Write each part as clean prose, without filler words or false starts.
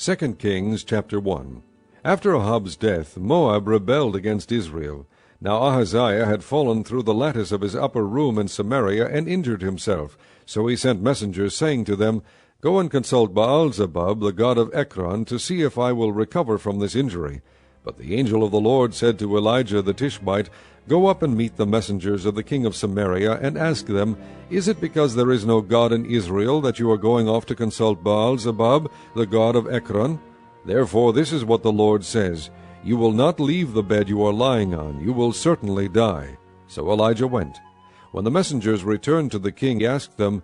2 Kings chapter 1. After Ahab's death, Moab rebelled against Israel. Now Ahaziah had fallen through the lattice of his upper room in Samaria and injured himself. So he sent messengers, saying to them, Go and consult Baal-zebub, the god of Ekron, to see if I will recover from this injury. But the angel of the Lord said to Elijah the Tishbite, Go up and meet the messengers of the king of Samaria, and ask them, Is it because there is no God in Israel that you are going off to consult Baal-zebub, the god of Ekron? Therefore this is what the Lord says, You will not leave the bed you are lying on, you will certainly die. So Elijah went. When the messengers returned to the king, he asked them,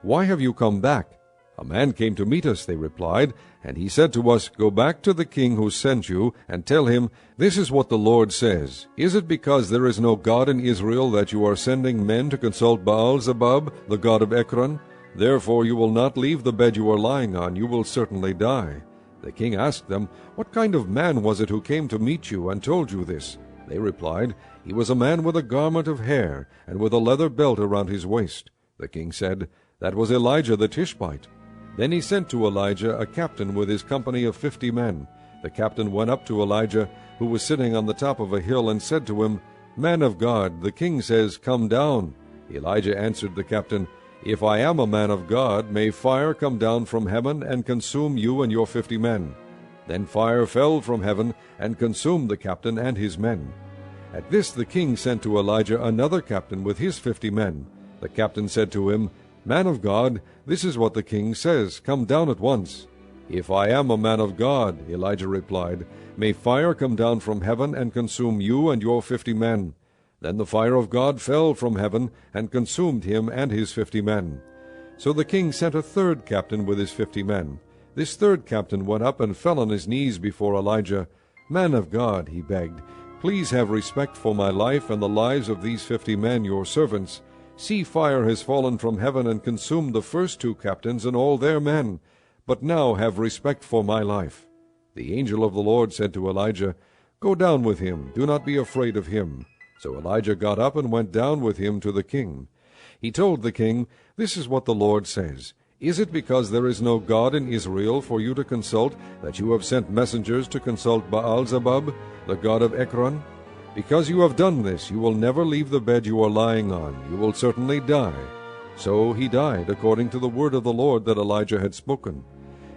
Why have you come back? A man came to meet us, they replied, and he said to us, Go back to the king who sent you, and tell him, This is what the Lord says, Is it because there is no God in Israel that you are sending men to consult Baal-zebub, the god of Ekron? Therefore you will not leave the bed you are lying on, you will certainly die. The king asked them, What kind of man was it who came to meet you and told you this? They replied, He was a man with a garment of hair, and with a leather belt around his waist. The king said, That was Elijah the Tishbite. Then he sent to Elijah a captain with his company of 50 men. The captain went up to Elijah, who was sitting on the top of a hill, and said to him, Man of God, the king says, Come down. Elijah answered the captain, If I am a man of God, may fire come down from heaven and consume you and your 50 men. Then fire fell from heaven and consumed the captain and his men. At this the king sent to Elijah another captain with his 50 men. The captain said to him, Man of God, this is what the king says, Come down at once. If I am a man of God, Elijah replied, may fire come down from heaven and consume you and your 50 men. Then the fire of God fell from heaven and consumed him and his 50 men. So the king sent a third captain with his 50 men. This third captain went up and fell on his knees before Elijah. Man of God, he begged, please have respect for my life and the lives of these 50 men, your servants. See, fire has fallen from heaven and consumed the first 2 captains and all their men. But now have respect for my life. The angel of the Lord said to Elijah, Go down with him, do not be afraid of him. So Elijah got up and went down with him to the king. He told the king, This is what the Lord says, Is it because there is no God in Israel for you to consult, that you have sent messengers to consult Baal-zebub, the god of Ekron? Because you have done this, you will never leave the bed you are lying on. You will certainly die. So he died, according to the word of the Lord that Elijah had spoken.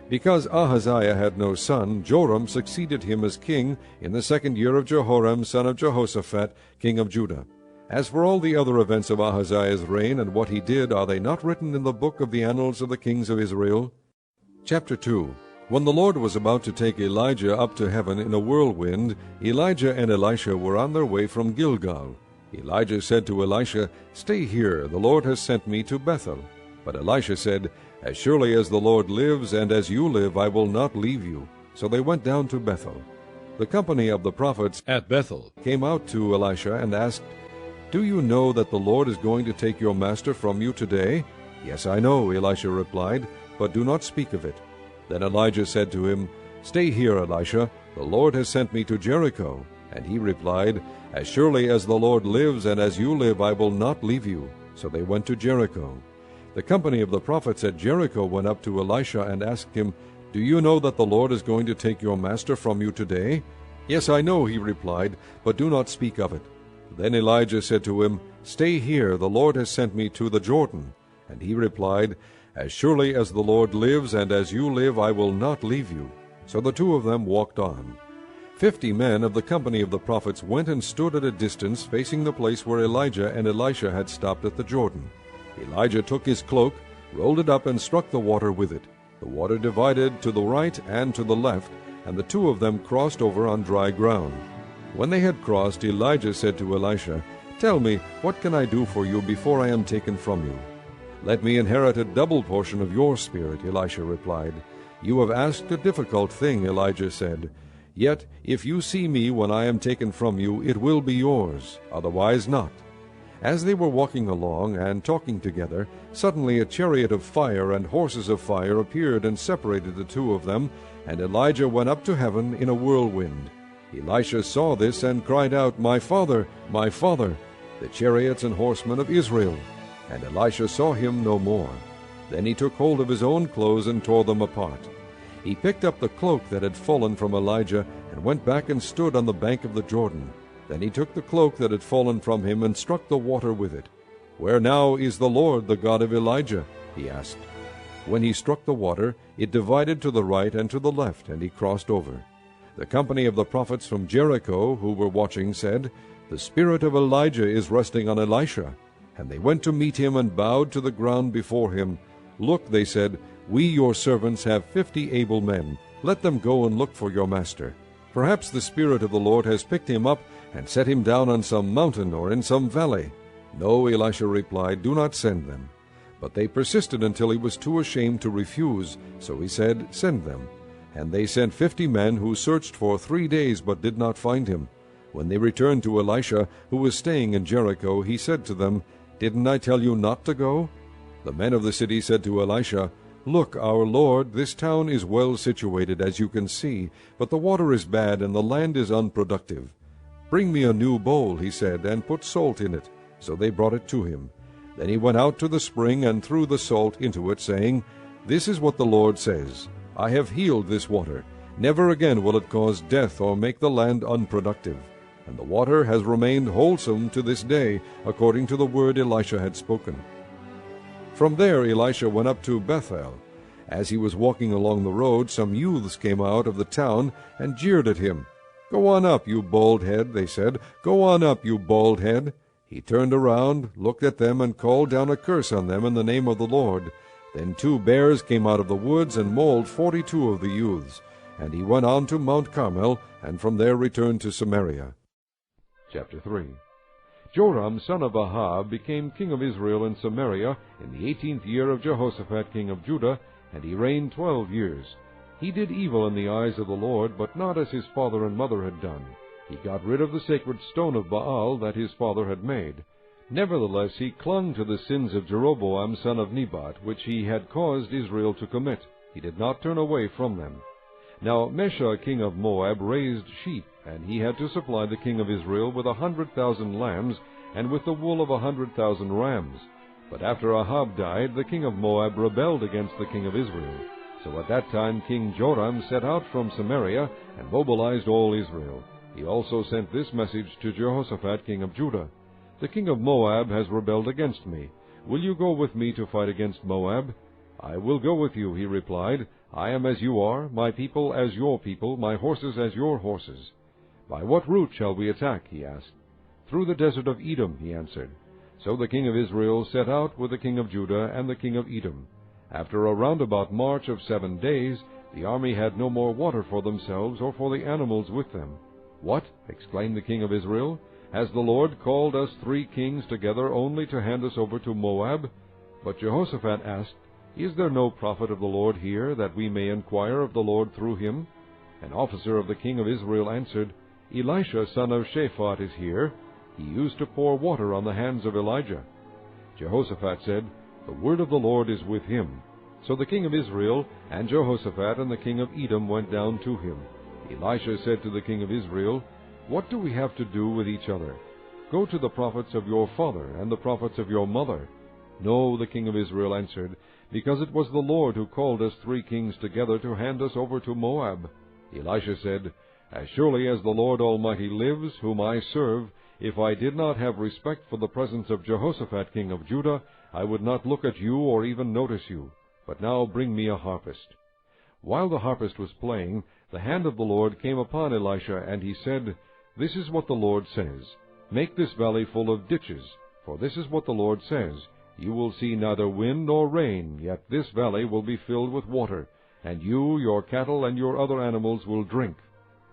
Because Ahaziah had no son, Joram succeeded him as king in the 2nd year of Jehoram, son of Jehoshaphat, king of Judah. As for all the other events of Ahaziah's reign and what he did, are they not written in the book of the annals of the kings of Israel? Chapter 2. When the Lord was about to take Elijah up to heaven in a whirlwind, Elijah and Elisha were on their way from Gilgal. Elijah said to Elisha, Stay here, the Lord has sent me to Bethel. But Elisha said, As surely as the Lord lives, and as you live, I will not leave you. So they went down to Bethel. The company of the prophets at Bethel came out to Elisha and asked, Do you know that the Lord is going to take your master from you today? Yes, I know, Elisha replied, but do not speak of it. Then Elijah said to him, Stay here, Elisha, the Lord has sent me to Jericho. And he replied, As surely as the Lord lives, and as you live, I will not leave you. So they went to Jericho. The company of the prophets at Jericho went up to Elisha and asked him, Do you know that the Lord is going to take your master from you today? Yes, I know, he replied, but do not speak of it. Then Elijah said to him, Stay here, the Lord has sent me to the Jordan. And he replied, As surely as the Lord lives, and as you live, I will not leave you. So the 2 of them walked on. 50 men of the company of the prophets went and stood at a distance, facing the place where Elijah and Elisha had stopped at the Jordan. Elijah took his cloak, rolled it up, and struck the water with it. The water divided to the right and to the left, and the 2 of them crossed over on dry ground. When they had crossed, Elijah said to Elisha, Tell me, what can I do for you before I am taken from you? Let me inherit a double portion of your spirit, Elisha replied. You have asked a difficult thing, Elijah said. Yet if you see me when I am taken from you, it will be yours, otherwise not. As they were walking along and talking together, suddenly a chariot of fire and horses of fire appeared and separated the 2 of them, and Elijah went up to heaven in a whirlwind. Elisha saw this and cried out, My father, the chariots and horsemen of Israel. And Elisha saw him no more. Then he took hold of his own clothes and tore them apart. He picked up the cloak that had fallen from Elijah, and went back and stood on the bank of the Jordan. Then he took the cloak that had fallen from him, and struck the water with it. "Where now is the Lord, the God of Elijah?" he asked. When he struck the water, it divided to the right and to the left, and he crossed over. The company of the prophets from Jericho, who were watching, said, "The spirit of Elijah is resting on Elisha." And they went to meet him and bowed to the ground before him. "Look," they said, "we your servants have 50 able men. Let them go and look for your master. Perhaps the Spirit of the Lord has picked him up and set him down on some mountain or in some valley." "No," Elisha replied, "do not send them." But they persisted until he was too ashamed to refuse. So he said, "Send them." And they sent 50 men, who searched for 3 days but did not find him. When they returned to Elisha, who was staying in Jericho, he said to them, "Didn't I tell you not to go?" The men of the city said to Elisha, "Look, our lord, this town is well situated, as you can see, but the water is bad and the land is unproductive." "Bring me a new bowl," he said, "and put salt in it." So they brought it to him. Then he went out to the spring and threw the salt into it, saying, "This is what the Lord says, I have healed this water. Never again will it cause death or make the land unproductive." And the water has remained wholesome to this day, according to the word Elisha had spoken. From there Elisha went up to Bethel. As he was walking along the road, some youths came out of the town and jeered at him. "Go on up, you bald head," they said. "Go on up, you bald head." He turned around, looked at them, and called down a curse on them in the name of the Lord. Then 2 bears came out of the woods and mauled 42 of the youths. And he went on to Mount Carmel, and from there returned to Samaria. Chapter 3. Joram son of Ahab became king of Israel in Samaria in the 18th year of Jehoshaphat king of Judah, and he reigned 12 years. He did evil in the eyes of the Lord, but not as his father and mother had done. He got rid of the sacred stone of Baal that his father had made. Nevertheless he clung to the sins of Jeroboam son of Nebat, which he had caused Israel to commit. He did not turn away from them. Now Mesha king of Moab raised sheep, and he had to supply the king of Israel with 100,000 lambs, and with the wool of 100,000 rams. But after Ahab died, the king of Moab rebelled against the king of Israel. So at that time King Joram set out from Samaria, and mobilized all Israel. He also sent this message to Jehoshaphat king of Judah: "The king of Moab has rebelled against me. Will you go with me to fight against Moab?" "I will go with you," he replied. "I am as you are, my people as your people, my horses as your horses." "By what route shall we attack?" he asked. "Through the desert of Edom," he answered. So the king of Israel set out with the king of Judah and the king of Edom. After a roundabout march of 7 days, the army had no more water for themselves or for the animals with them. "What?" exclaimed the king of Israel. "Has the Lord called us 3 kings together only to hand us over to Moab?" But Jehoshaphat asked, "Is there no prophet of the Lord here, that we may inquire of the Lord through him?" An officer of the king of Israel answered, "Elisha son of Shaphat is here. He used to pour water on the hands of Elijah." Jehoshaphat said, "The word of the Lord is with him." So the king of Israel and Jehoshaphat and the king of Edom went down to him. Elisha said to the king of Israel, "What do we have to do with each other? Go to the prophets of your father and the prophets of your mother." "No," the king of Israel answered, "because it was the Lord who called us 3 kings together to hand us over to Moab." Elisha said, "As surely as the Lord Almighty lives, whom I serve, if I did not have respect for the presence of Jehoshaphat king of Judah, I would not look at you or even notice you. But now bring me a harpist." While the harpist was playing, the hand of the Lord came upon Elisha, and he said, "This is what the Lord says, Make this valley full of ditches, for this is what the Lord says, You will see neither wind nor rain, yet this valley will be filled with water, and you, your cattle, and your other animals will drink.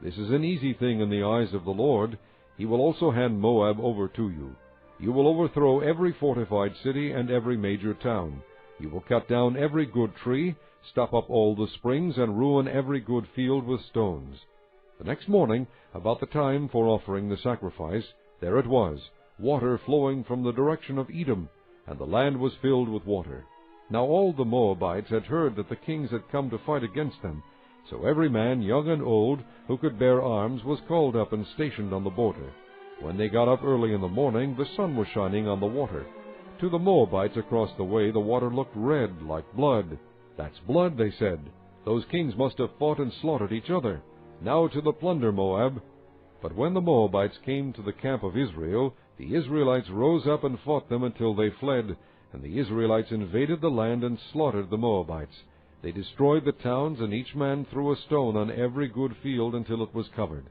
This is an easy thing in the eyes of the Lord. He will also hand Moab over to you. You will overthrow every fortified city and every major town. You will cut down every good tree, stop up all the springs, and ruin every good field with stones." The next morning, about the time for offering the sacrifice, there it was, water flowing from the direction of Edom, and the land was filled with water. Now all the Moabites had heard that the kings had come to fight against them, so every man, young and old, who could bear arms, was called up and stationed on the border. When they got up early in the morning, the sun was shining on the water. To the Moabites across the way, the water looked red, like blood. "That's blood," they said. Those kings must have fought and slaughtered each other. Now to the plunder, Moab!" But when the Moabites came to the camp of Israel, the Israelites rose up and fought them until they fled, and the Israelites invaded the land and slaughtered the Moabites. They destroyed the towns, and each man threw a stone on every good field until it was covered.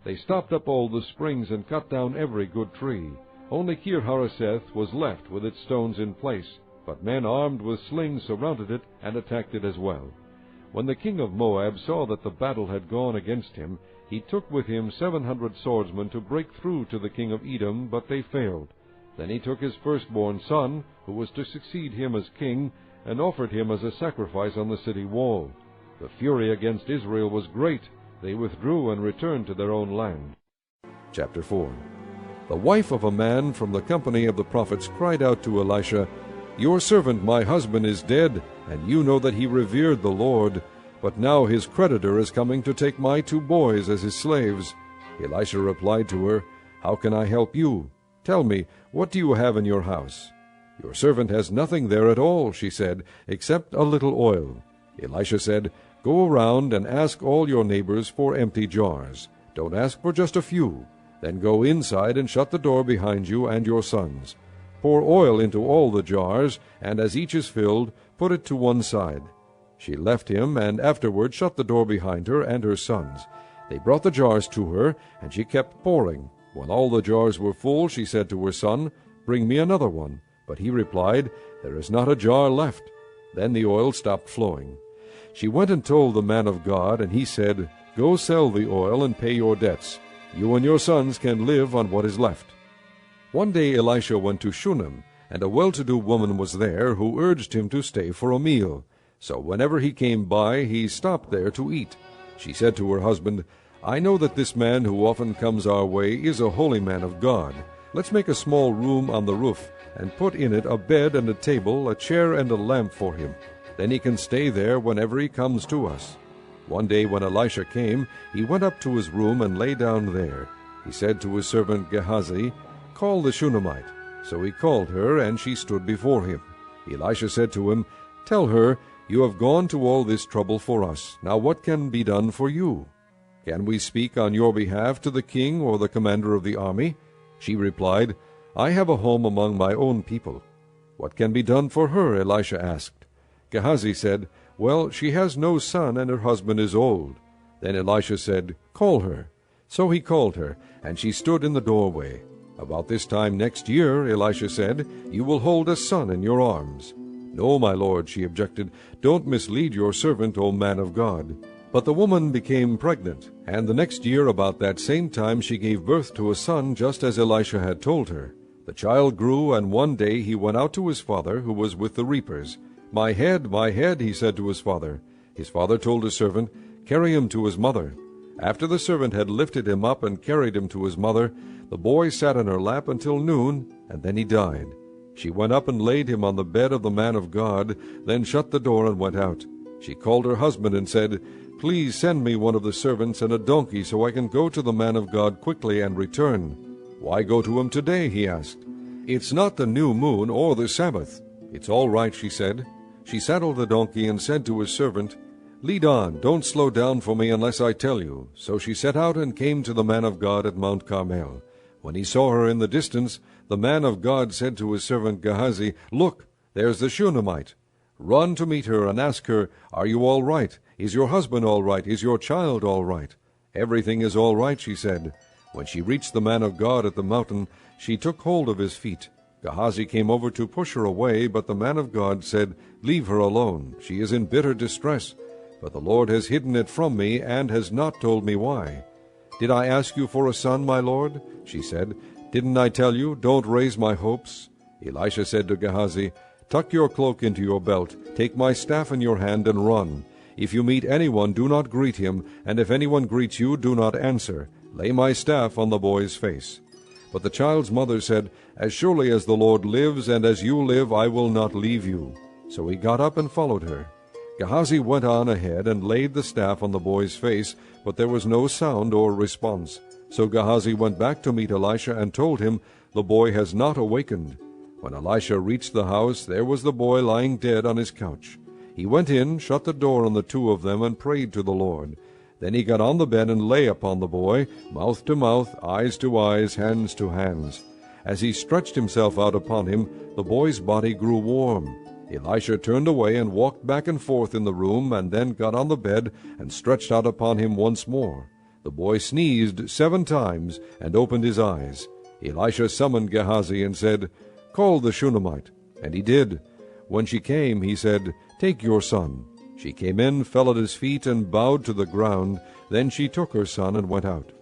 They stopped up all the springs and cut down every good tree. Only Kir-Hareseth was left with its stones in place, but men armed with slings surrounded it and attacked it as well. When the king of Moab saw that the battle had gone against him, he took with him 700 swordsmen to break through to the king of Edom, but they failed. Then he took his firstborn son, who was to succeed him as king, and offered him as a sacrifice on the city wall. The fury against Israel was great. They withdrew and returned to their own land. Chapter 4. The wife of a man from the company of the prophets cried out to Elisha, "Your servant my husband is dead, and you know that he revered the Lord. But now his creditor is coming to take my 2 boys as his slaves." Elisha replied to her, "How can I help you? Tell me, what do you have in your house?" "Your servant has nothing there at all," she said, "except a little oil." Elisha said, "Go around and ask all your neighbors for empty jars. Don't ask for just a few. Then go inside and shut the door behind you and your sons. Pour oil into all the jars, and as each is filled, put it to one side." She left him, and afterward shut the door behind her and her sons. They brought the jars to her, and she kept pouring. When all the jars were full, she said to her son, "Bring me another one." But he replied, "There is not a jar left." Then the oil stopped flowing. She went and told the man of God, and he said, "Go sell the oil and pay your debts. You and your sons can live on what is left." One day Elisha went to Shunem, and a well-to-do woman was there who urged him to stay for a meal. So whenever he came by, he stopped there to eat. She said to her husband, "I know that this man who often comes our way is a holy man of God. Let's make a small room on the roof, and put in it a bed and a table, a chair and a lamp for him. Then he can stay there whenever he comes to us." One day when Elisha came, he went up to his room and lay down there. He said to his servant Gehazi, "Call the Shunammite." So he called her, and she stood before him. Elisha said to him, "Tell her, you have gone to all this trouble for us. Now what can be done for you? Can we speak on your behalf to the king or the commander of the army?" She replied, "I have a home among my own people." "What can be done for her?" Elisha asked. Gehazi said, "Well, she has no son, and her husband is old." Then Elisha said, "Call her." So he called her, and she stood in the doorway. "About this time next year," Elisha said, "you will hold a son in your arms." "No, my lord," she objected, "don't mislead your servant, O man of God." But the woman became pregnant, and the next year about that same time she gave birth to a son, just as Elisha had told her. The child grew, and one day he went out to his father, who was with the reapers. My head, he said to his father. His father told his servant, "Carry him to his mother." After the servant had lifted him up and carried him to his mother, the boy sat in her lap until noon, and then he died. She went up and laid him on the bed of the man of God, then shut the door and went out. She called her husband and said, "Please send me one of the servants and a donkey so I can go to the man of God quickly and return." "Why go to him today?" he asked. "It's not the new moon or the Sabbath." "It's all right," she said. She saddled the donkey and said to his servant, "Lead on, don't slow down for me unless I tell you." So she set out and came to the man of God at Mount Carmel. When he saw her in the distance, the man of God said to his servant Gehazi, "Look, there's the Shunammite. Run to meet her and ask her, 'Are you all right? Is your husband all right? Is your child all right?'" "Everything is all right," she said. When she reached the man of God at the mountain, she took hold of his feet. Gehazi came over to push her away, but the man of God said, "Leave her alone. She is in bitter distress. But the Lord has hidden it from me and has not told me why." "Did I ask you for a son, my lord?" she said. "Didn't I tell you, don't raise my hopes?" Elisha said to Gehazi, "Tuck your cloak into your belt, take my staff in your hand, and run. If you meet anyone, do not greet him, and if anyone greets you, do not answer. Lay my staff on the boy's face." But the child's mother said, "As surely as the Lord lives, and as you live, I will not leave you." So he got up and followed her. Gehazi went on ahead and laid the staff on the boy's face, but there was no sound or response. So Gehazi went back to meet Elisha and told him, "The boy has not awakened." When Elisha reached the house, there was the boy lying dead on his couch. He went in, shut the door on the two of them, and prayed to the Lord. Then he got on the bed and lay upon the boy, mouth to mouth, eyes to eyes, hands to hands. As he stretched himself out upon him, the boy's body grew warm. Elisha turned away and walked back and forth in the room, and then got on the bed and stretched out upon him once more. The boy sneezed 7 times and opened his eyes. Elisha summoned Gehazi and said, "Call the Shunammite." And he did. When she came, he said, "Take your son." She came in, fell at his feet, and bowed to the ground. Then she took her son and went out.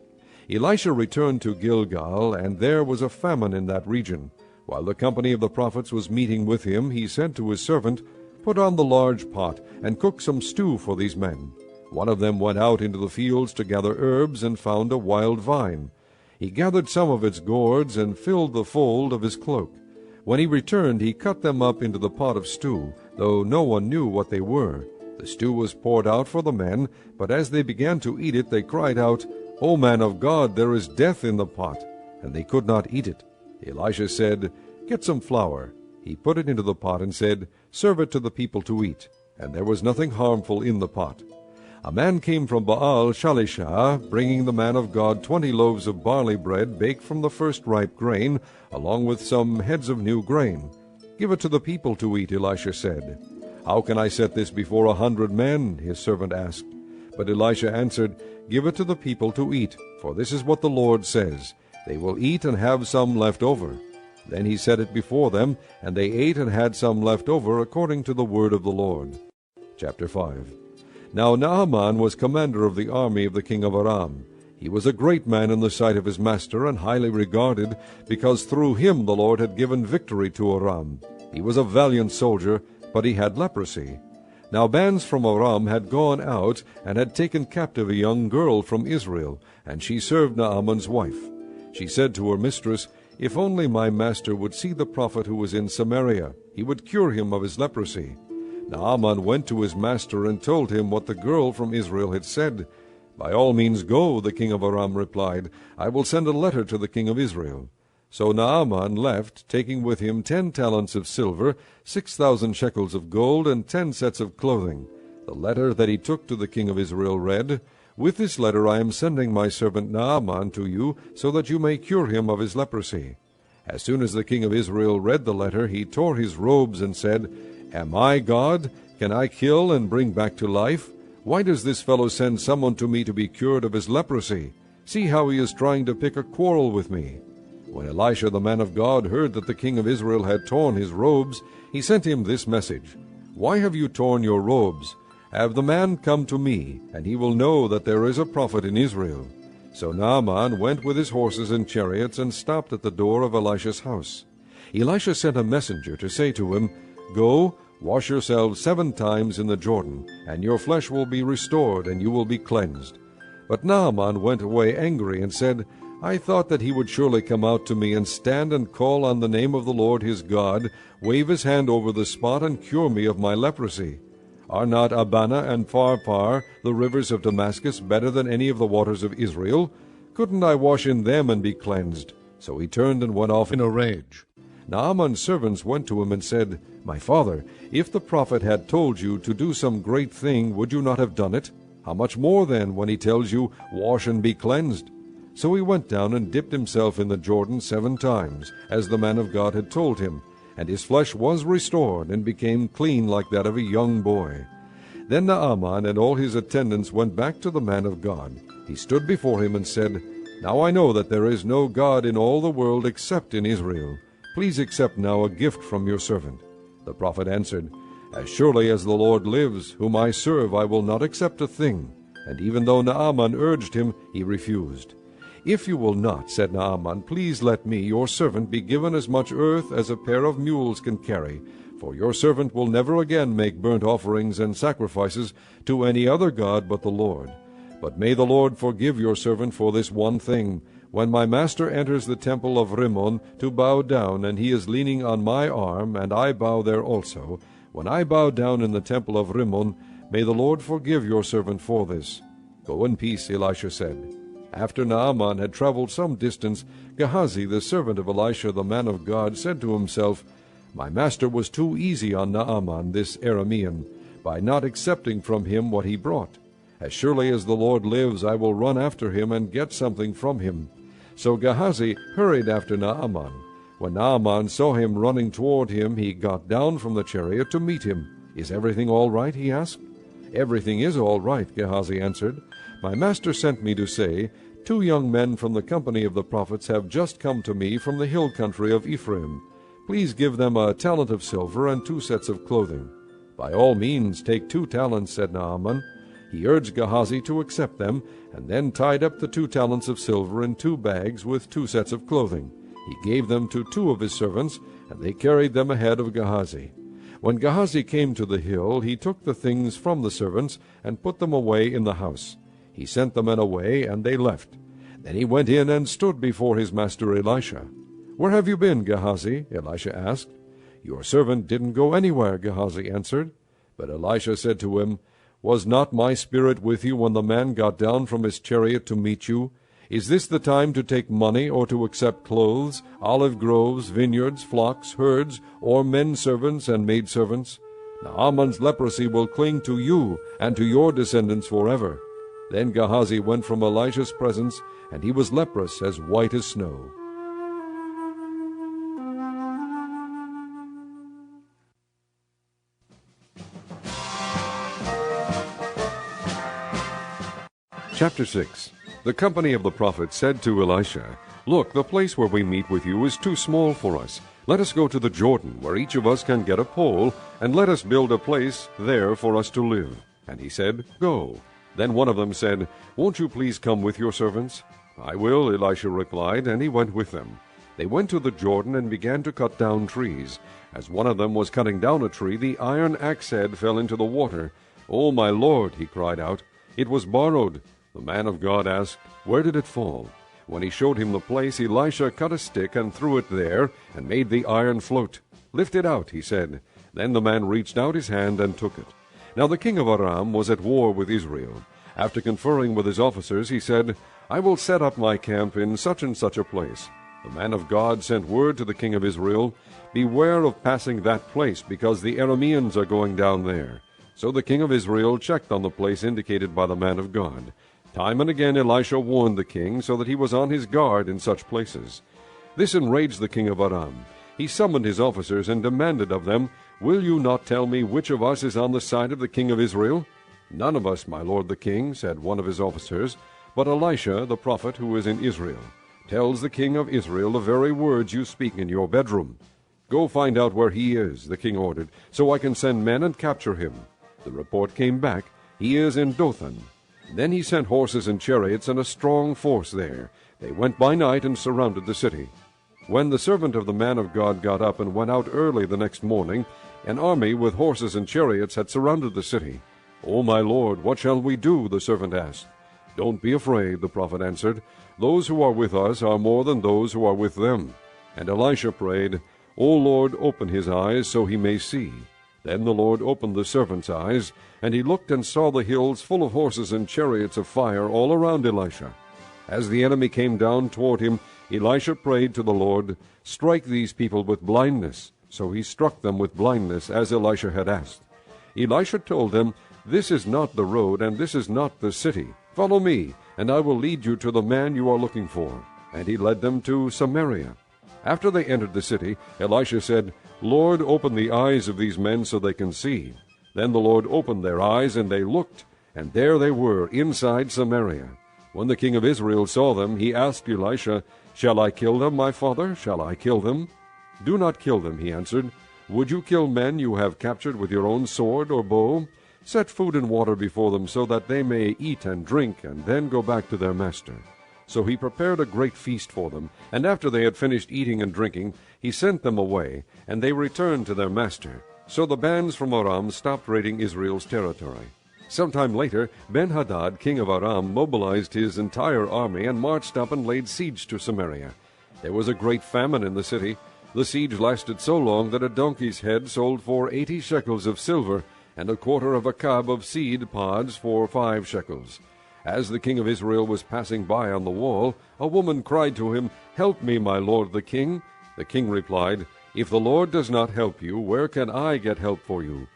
Elisha returned to Gilgal, and there was a famine in that region. While the company of the prophets was meeting with him, he said to his servant, "Put on the large pot, and cook some stew for these men." One of them went out into the fields to gather herbs, and found a wild vine. He gathered some of its gourds, and filled the fold of his cloak. When he returned, he cut them up into the pot of stew, though no one knew what they were. The stew was poured out for the men, but as they began to eat it, they cried out, "O man of God, there is death in the pot," and they could not eat it. Elisha said, "Get some flour." He put it into the pot and said, "Serve it to the people to eat." And there was nothing harmful in the pot. A man came from Baal Shalisha, bringing the man of God 20 loaves of barley bread baked from the first ripe grain, along with some heads of new grain. "Give it to the people to eat," Elisha said. "How can I set this before 100 men?" his servant asked. But Elisha answered, "Give it to the people to eat, for this is what the Lord says, they will eat and have some left over." Then he set it before them, and they ate and had some left over, according to the word of the Lord. Chapter 5. Now Naaman was commander of the army of the king of Aram. He was a great man in the sight of his master, and highly regarded, because through him the Lord had given victory to Aram. He was a valiant soldier, but he had leprosy. Now bands from Aram had gone out, and had taken captive a young girl from Israel, and she served Naaman's wife. She said to her mistress, "If only my master would see the prophet who is in Samaria, he would cure him of his leprosy." Naaman went to his master and told him what the girl from Israel had said. "By all means go," the king of Aram replied. "I will send a letter to the king of Israel." So Naaman left, taking with him 10 talents of silver, 6,000 shekels of gold, and 10 sets of clothing. The letter that he took to the king of Israel read, "With this letter I am sending my servant Naaman to you, so that you may cure him of his leprosy." As soon as the king of Israel read the letter, he tore his robes and said, "Am I God? Can I kill and bring back to life? Why does this fellow send someone to me to be cured of his leprosy? See how he is trying to pick a quarrel with me." When Elisha the man of God heard that the king of Israel had torn his robes, he sent him this message, "Why have you torn your robes? Have the man come to me, and he will know that there is a prophet in Israel." So Naaman went with his horses and chariots, and stopped at the door of Elisha's house. Elisha sent a messenger to say to him, "Go, wash yourselves 7 times in the Jordan, and your flesh will be restored, and you will be cleansed." But Naaman went away angry, and said, "I thought that he would surely come out to me and stand and call on the name of the Lord his God, wave his hand over the spot, and cure me of my leprosy. Are not Abana and Pharpar, the rivers of Damascus, better than any of the waters of Israel? Couldn't I wash in them and be cleansed?" So he turned and went off in a rage. Naaman's servants went to him and said, "My father, if the prophet had told you to do some great thing, would you not have done it? How much more then, when he tells you, 'Wash and be cleansed'?" So he went down and dipped himself in the Jordan 7 times, as the man of God had told him, and his flesh was restored, and became clean like that of a young boy. Then Naaman and all his attendants went back to the man of God. He stood before him and said, "Now I know that there is no God in all the world except in Israel. Please accept now a gift from your servant." The prophet answered, "As surely as the Lord lives, whom I serve, I will not accept a thing." And even though Naaman urged him, he refused. "If you will not," said Naaman, "please let me, your servant, be given as much earth as a pair of mules can carry, for your servant will never again make burnt offerings and sacrifices to any other god but the Lord. But may the Lord forgive your servant for this one thing. When my master enters the temple of Rimmon to bow down, and he is leaning on my arm, and I bow there also, when I bow down in the temple of Rimmon, may the Lord forgive your servant for this." "Go in peace," Elisha said. After Naaman had traveled some distance, Gehazi, the servant of Elisha the man of God, said to himself, "My master was too easy on Naaman this Aramean. by not accepting from him what he brought. As surely as the Lord lives, I will run after him and get something from him." So Gehazi hurried after Naaman. When Naaman saw him running toward him, he got down from the chariot to meet him. "Is everything all right?" he asked. "Everything is all right," Gehazi answered. "My master sent me to say, 2 young men from the company of the prophets have just come to me from the hill country of Ephraim. Please give them a talent of silver and 2 sets of clothing." "By all means, take 2 talents," said Naaman. He urged Gehazi to accept them, and then tied up the 2 talents of silver in 2 bags with 2 sets of clothing. He gave them to 2 of his servants, and they carried them ahead of Gehazi. When Gehazi came to the hill, he took the things from the servants and put them away in the house. He sent the men away, and they left. Then he went in and stood before his master Elisha. "Where have you been, Gehazi?" Elisha asked. "Your servant didn't go anywhere," Gehazi answered. But Elisha said to him, "Was not my spirit with you when the man got down from his chariot to meet you? Is this the time to take money or to accept clothes, olive groves, vineyards, flocks, herds, or men servants and maidservants? Naaman's leprosy will cling to you and to your descendants forever." Then Gehazi went from Elisha's presence, and he was leprous as white as snow. Chapter 6. The company of the prophets said to Elisha, "Look, the place where we meet with you is too small for us. Let us go to the Jordan, where each of us can get a pole, and let us build a place there for us to live." And he said, "Go." Then one of them said, "Won't you please come with your servants?" "I will," Elisha replied, and he went with them. They went to the Jordan and began to cut down trees. As one of them was cutting down a tree, the iron axe head fell into the water. "Oh, my Lord," he cried out, "it was borrowed." The man of God asked, "Where did it fall?" When he showed him the place, Elisha cut a stick and threw it there, and made the iron float. "Lift it out," he said. Then the man reached out his hand and took it. Now the king of Aram was at war with Israel. After conferring with his officers, he said, "I will set up my camp in such and such a place." The man of God sent word to the king of Israel, "Beware of passing that place, because the Arameans are going down there." So the king of Israel checked on the place indicated by the man of God. Time and again Elisha warned the king, so that he was on his guard in such places. This enraged the king of Aram. He summoned his officers and demanded of them, "Will you not tell me which of us is on the side of the king of Israel?" "None of us, my lord the king," said one of his officers, "but Elisha the prophet, who is in Israel, tells the king of Israel the very words you speak in your bedroom." "Go find out where he is," the king ordered, "so I can send men and capture him." The report came back, "He is in Dothan." Then he sent horses and chariots and a strong force there. They went by night and surrounded the city. When the servant of the man of God got up and went out early the next morning, an army with horses and chariots had surrounded the city. "Oh, my lord, what shall we do?" the servant asked. "Don't be afraid," the prophet answered. "Those who are with us are more than those who are with them." And Elisha prayed, "O Lord, open his eyes so he may see." Then the Lord opened the servant's eyes, and he looked and saw the hills full of horses and chariots of fire all around Elisha. As the enemy came down toward him, Elisha prayed to the Lord, "Strike these people with blindness." So he struck them with blindness, as Elisha had asked. Elisha told them, "This is not the road, and this is not the city. Follow me, and I will lead you to the man you are looking for." And he led them to Samaria. After they entered the city, Elisha said, "Lord, open the eyes of these men so they can see." Then the Lord opened their eyes, and they looked, and there they were, inside Samaria. When the king of Israel saw them, he asked Elisha, "Shall I kill them, my father? Shall I kill them?" "Do not kill them," he answered. "Would you kill men you have captured with your own sword or bow? Set food and water before them, so that they may eat and drink, and then go back to their master." So he prepared a great feast for them, and after they had finished eating and drinking, he sent them away, and they returned to their master. So the bands from Aram stopped raiding Israel's territory. Sometime later, Ben-Hadad, king of Aram, mobilized his entire army and marched up and laid siege to Samaria. There was a great famine in the city. The siege lasted so long that a donkey's head sold for 80 shekels of silver, and a quarter of a cab of seed pods for 5 shekels. As the king of Israel was passing by on the wall, a woman cried to him, "Help me, my lord the king." The king replied, "If the Lord does not help you, where can I get help for you?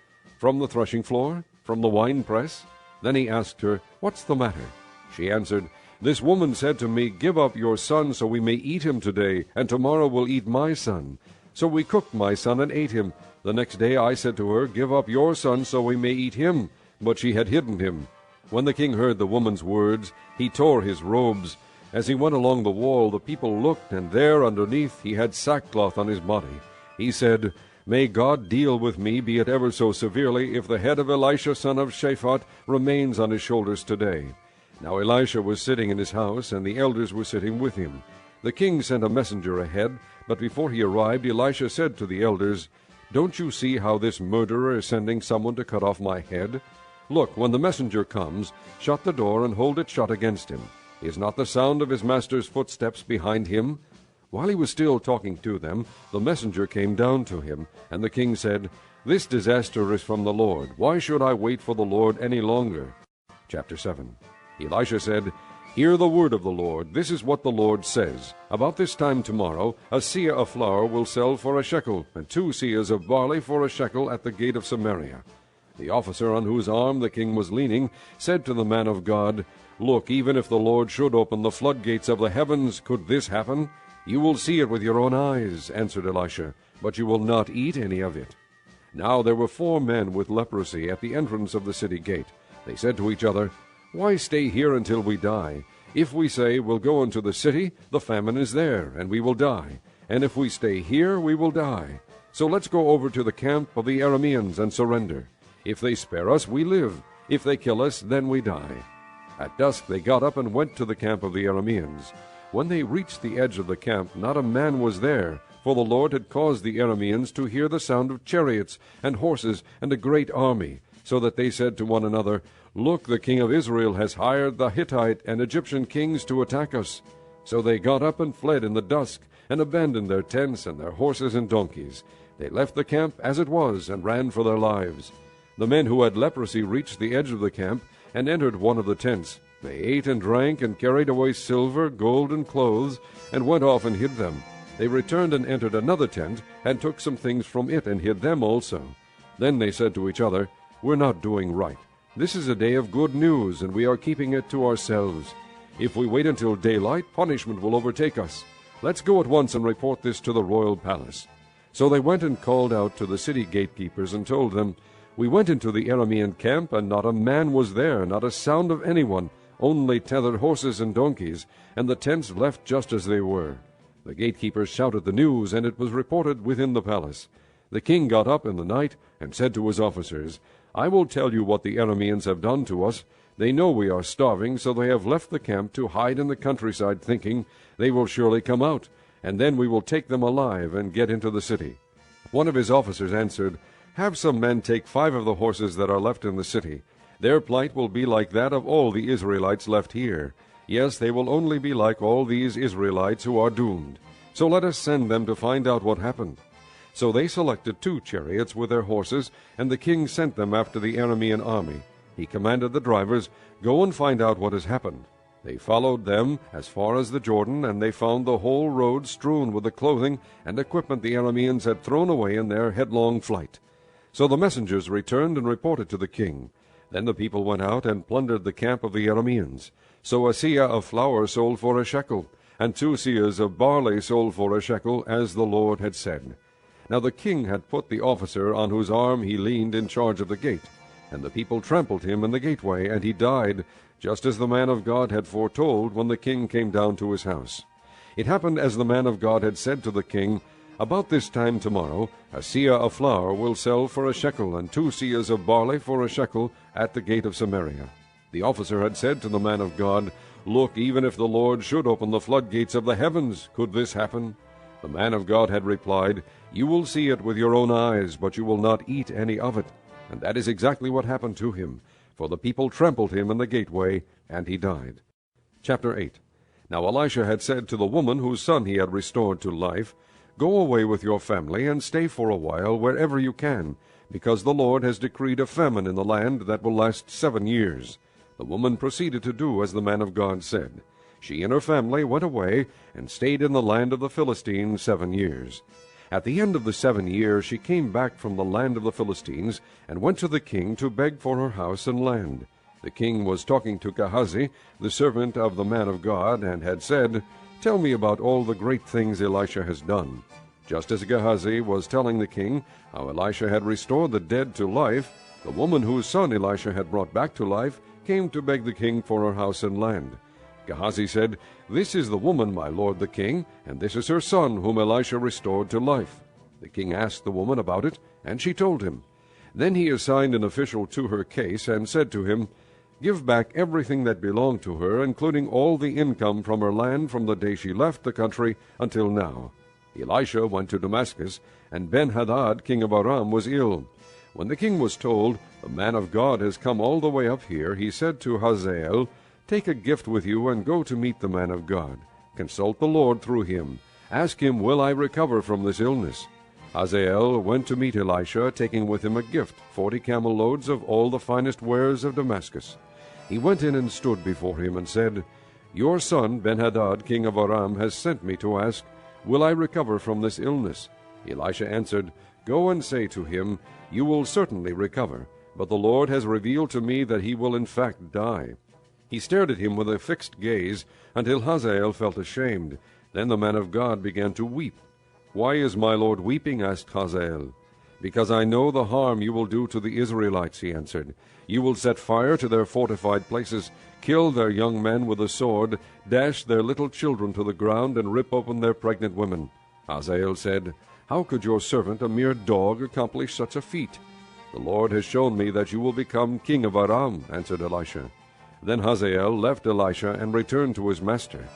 From the threshing floor? From the winepress? Then he asked her, What's the matter? She answered, This woman said to me, Give up your son, so we may eat him today, and tomorrow we'll eat my son. So we cooked my son and ate him. The next day I said to her, Give up your son, so we may eat him. But she had hidden him. When the king heard the woman's words, he tore his robes. As he went along the wall, the people looked, and there underneath he had sackcloth on his body. He said, May God deal with me, be it ever so severely, if the head of Elisha son of Shaphat remains on his shoulders today. Now Elisha was sitting in his house, and the elders were sitting with him. The king sent a messenger ahead, but before he arrived, Elisha said to the elders, Don't you see how this murderer is sending someone to cut off my head? Look, when the messenger comes, shut the door and hold it shut against him. Is not the sound of his master's footsteps behind him? While he was still talking to them, the messenger came down to him, and the king said, This disaster is from the Lord. Why should I wait for the Lord any longer? Chapter 7. Elisha said, Hear the word of the Lord. This is what the Lord says. About this time tomorrow, a seah of flour will sell for a shekel, and 2 seahs of barley for a shekel at the gate of Samaria. The officer on whose arm the king was leaning said to the man of God, Look, even if the Lord should open the floodgates of the heavens, could this happen? You will see it with your own eyes, answered Elisha, but you will not eat any of it. Now there were 4 men with leprosy at the entrance of the city gate. They said to each other, Why stay here until we die? If we say, We'll go into the city, the famine is there, and we will die. And if we stay here, we will die. So let's go over to the camp of the Arameans and surrender. If they spare us, we live. If they kill us, then we die. At dusk they got up and went to the camp of the Arameans. When they reached the edge of the camp, not a man was there, for the Lord had caused the Arameans to hear the sound of chariots and horses and a great army, so that they said to one another, Look, the king of Israel has hired the Hittite and Egyptian kings to attack us. So they got up and fled in the dusk, and abandoned their tents and their horses and donkeys. They left the camp as it was, and ran for their lives. The men who had leprosy reached the edge of the camp, and entered one of the tents. They ate and drank, and carried away silver, gold, and clothes, and went off and hid them. They returned and entered another tent, and took some things from it, and hid them also. Then they said to each other, We're not doing right. This is a day of good news, and we are keeping it to ourselves. If we wait until daylight, punishment will overtake us. Let's go at once and report this to the royal palace. So they went and called out to the city gatekeepers, and told them, We went into the Aramean camp, and not a man was there, not a sound of anyone, only tethered horses and donkeys, and the tents left just as they were. The gatekeepers shouted the news, and it was reported within the palace. The king got up in the night, and said to his officers, I will tell you what the Arameans have done to us. They know we are starving, so they have left the camp to hide in the countryside, thinking, They will surely come out, and then we will take them alive and get into the city. One of his officers answered, Have some men take 5 of the horses that are left in the city. Their plight will be like that of all the Israelites left here. Yes, they will only be like all these Israelites who are doomed. So let us send them to find out what happened. So they selected 2 chariots with their horses, and the king sent them after the Aramean army. He commanded the drivers, Go and find out what has happened. They followed them as far as the Jordan, and they found the whole road strewn with the clothing and equipment the Arameans had thrown away in their headlong flight. So the messengers returned and reported to the king. Then the people went out and plundered the camp of the Arameans. So a seah of flour sold for a shekel, and 2 seahs of barley sold for a shekel, as the Lord had said. Now the king had put the officer on whose arm he leaned in charge of the gate. And the people trampled him in the gateway, and he died, just as the man of God had foretold when the king came down to his house. It happened as the man of God had said to the king, About this time tomorrow, a seah of flour will sell for a shekel, and 2 seahs of barley for a shekel at the gate of Samaria. The officer had said to the man of God, Look, even if the Lord should open the floodgates of the heavens, could this happen? The man of God had replied, You will see it with your own eyes, but you will not eat any of it. And that is exactly what happened to him, for the people trampled him in the gateway, and he died. Chapter 8. Now Elisha had said to the woman whose son he had restored to life, Go away with your family, and stay for a while wherever you can, because the Lord has decreed a famine in the land that will last 7 years. The woman proceeded to do as the man of God said. She and her family went away, and stayed in the land of the Philistines 7 years. At the end of the 7 years she came back from the land of the Philistines, and went to the king to beg for her house and land. The king was talking to Gehazi, the servant of the man of God, and had said, "Tell me about all the great things Elisha has done." Just as Gehazi was telling the king how Elisha had restored the dead to life, the woman whose son Elisha had brought back to life came to beg the king for her house and land. Gehazi said, "This is the woman, my lord the king, and this is her son whom Elisha restored to life." The king asked the woman about it, and she told him. Then he assigned an official to her case, and said to him, "Give back everything that belonged to her, including all the income from her land from the day she left the country until now." Elisha went to Damascus, and Ben-Hadad, king of Aram, was ill. When the king was told, "The man of God has come all the way up here," he said to Hazael, "Take a gift with you and go to meet the man of God. Consult the Lord through him. Ask him, 'Will I recover from this illness?'" Hazael went to meet Elisha, taking with him a gift, 40 camel loads of all the finest wares of Damascus. He went in and stood before him and said, "Your son Ben-Hadad, king of Aram, has sent me to ask, 'Will I recover from this illness?'" Elisha answered, "Go and say to him, 'You will certainly recover, but the Lord has revealed to me that he will in fact die.'" He stared at him with a fixed gaze until Hazael felt ashamed. Then the man of God began to weep. "Why is my lord weeping?" asked Hazael. "Because I know the harm you will do to the Israelites," he answered. "You will set fire to their fortified places, kill their young men with the sword, dash their little children to the ground, and rip open their pregnant women." Hazael said, "How could your servant, a mere dog, accomplish such a feat?" "The Lord has shown me that you will become king of Aram," answered Elisha. Then Hazael left Elisha and returned to his master.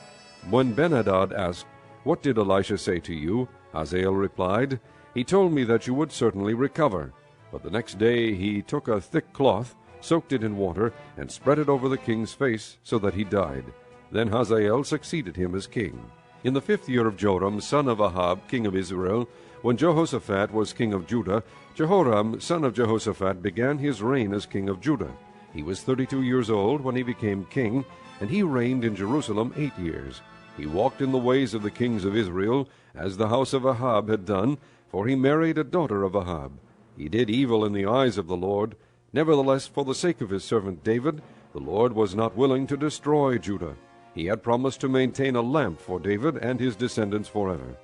When Ben-Hadad asked, "What did Elisha say to you?" Hazael replied, "He told me that you would certainly recover." But the next day he took a thick cloth, soaked it in water, and spread it over the king's face, so that he died. Then Hazael succeeded him as king. In the 5th year of Joram, son of Ahab, king of Israel, when Jehoshaphat was king of Judah, Jehoram, son of Jehoshaphat, began his reign as king of Judah. He was 32 years old when he became king, and he reigned in Jerusalem 8 years. He walked in the ways of the kings of Israel, as the house of Ahab had done, for he married a daughter of Ahab. He did evil in the eyes of the Lord. Nevertheless, for the sake of his servant David, the Lord was not willing to destroy Judah. He had promised to maintain a lamp for David and his descendants forever.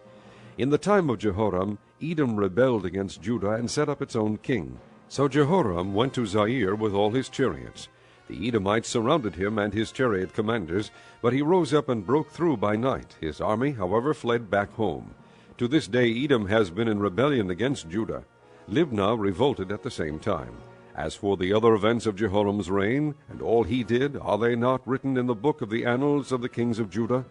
In the time of Jehoram, Edom rebelled against Judah and set up its own king. So Jehoram went to Zair with all his chariots. The Edomites surrounded him and his chariot commanders, but he rose up and broke through by night. His army, however, fled back home. To this day Edom has been in rebellion against Judah. Libnah revolted at the same time. As for the other events of Jehoram's reign, and all he did, are they not written in the book of the annals of the kings of Judah?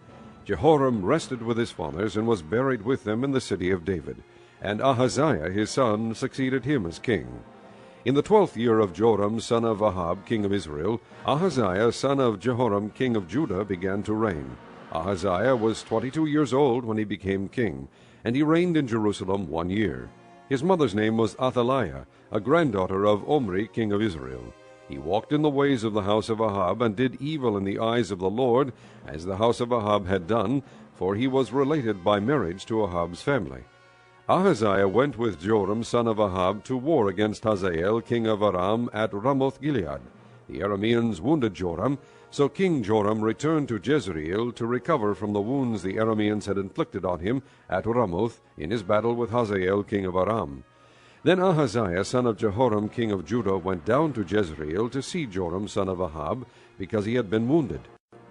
Jehoram rested with his fathers, and was buried with them in the city of David. And Ahaziah his son succeeded him as king. In the 12th year of Joram, son of Ahab, king of Israel, Ahaziah, son of Jehoram, king of Judah, began to reign. Ahaziah was 22 years old when he became king, and he reigned in Jerusalem 1 year. His mother's name was Athaliah, a granddaughter of Omri, king of Israel. He walked in the ways of the house of Ahab, and did evil in the eyes of the Lord, as the house of Ahab had done, for he was related by marriage to Ahab's family. Ahaziah went with Joram son of Ahab to war against Hazael king of Aram at Ramoth-Gilead. The Arameans wounded Joram, so King Joram returned to Jezreel to recover from the wounds the Arameans had inflicted on him at Ramoth in his battle with Hazael king of Aram. Then Ahaziah son of Jehoram king of Judah went down to Jezreel to see Joram son of Ahab, because he had been wounded.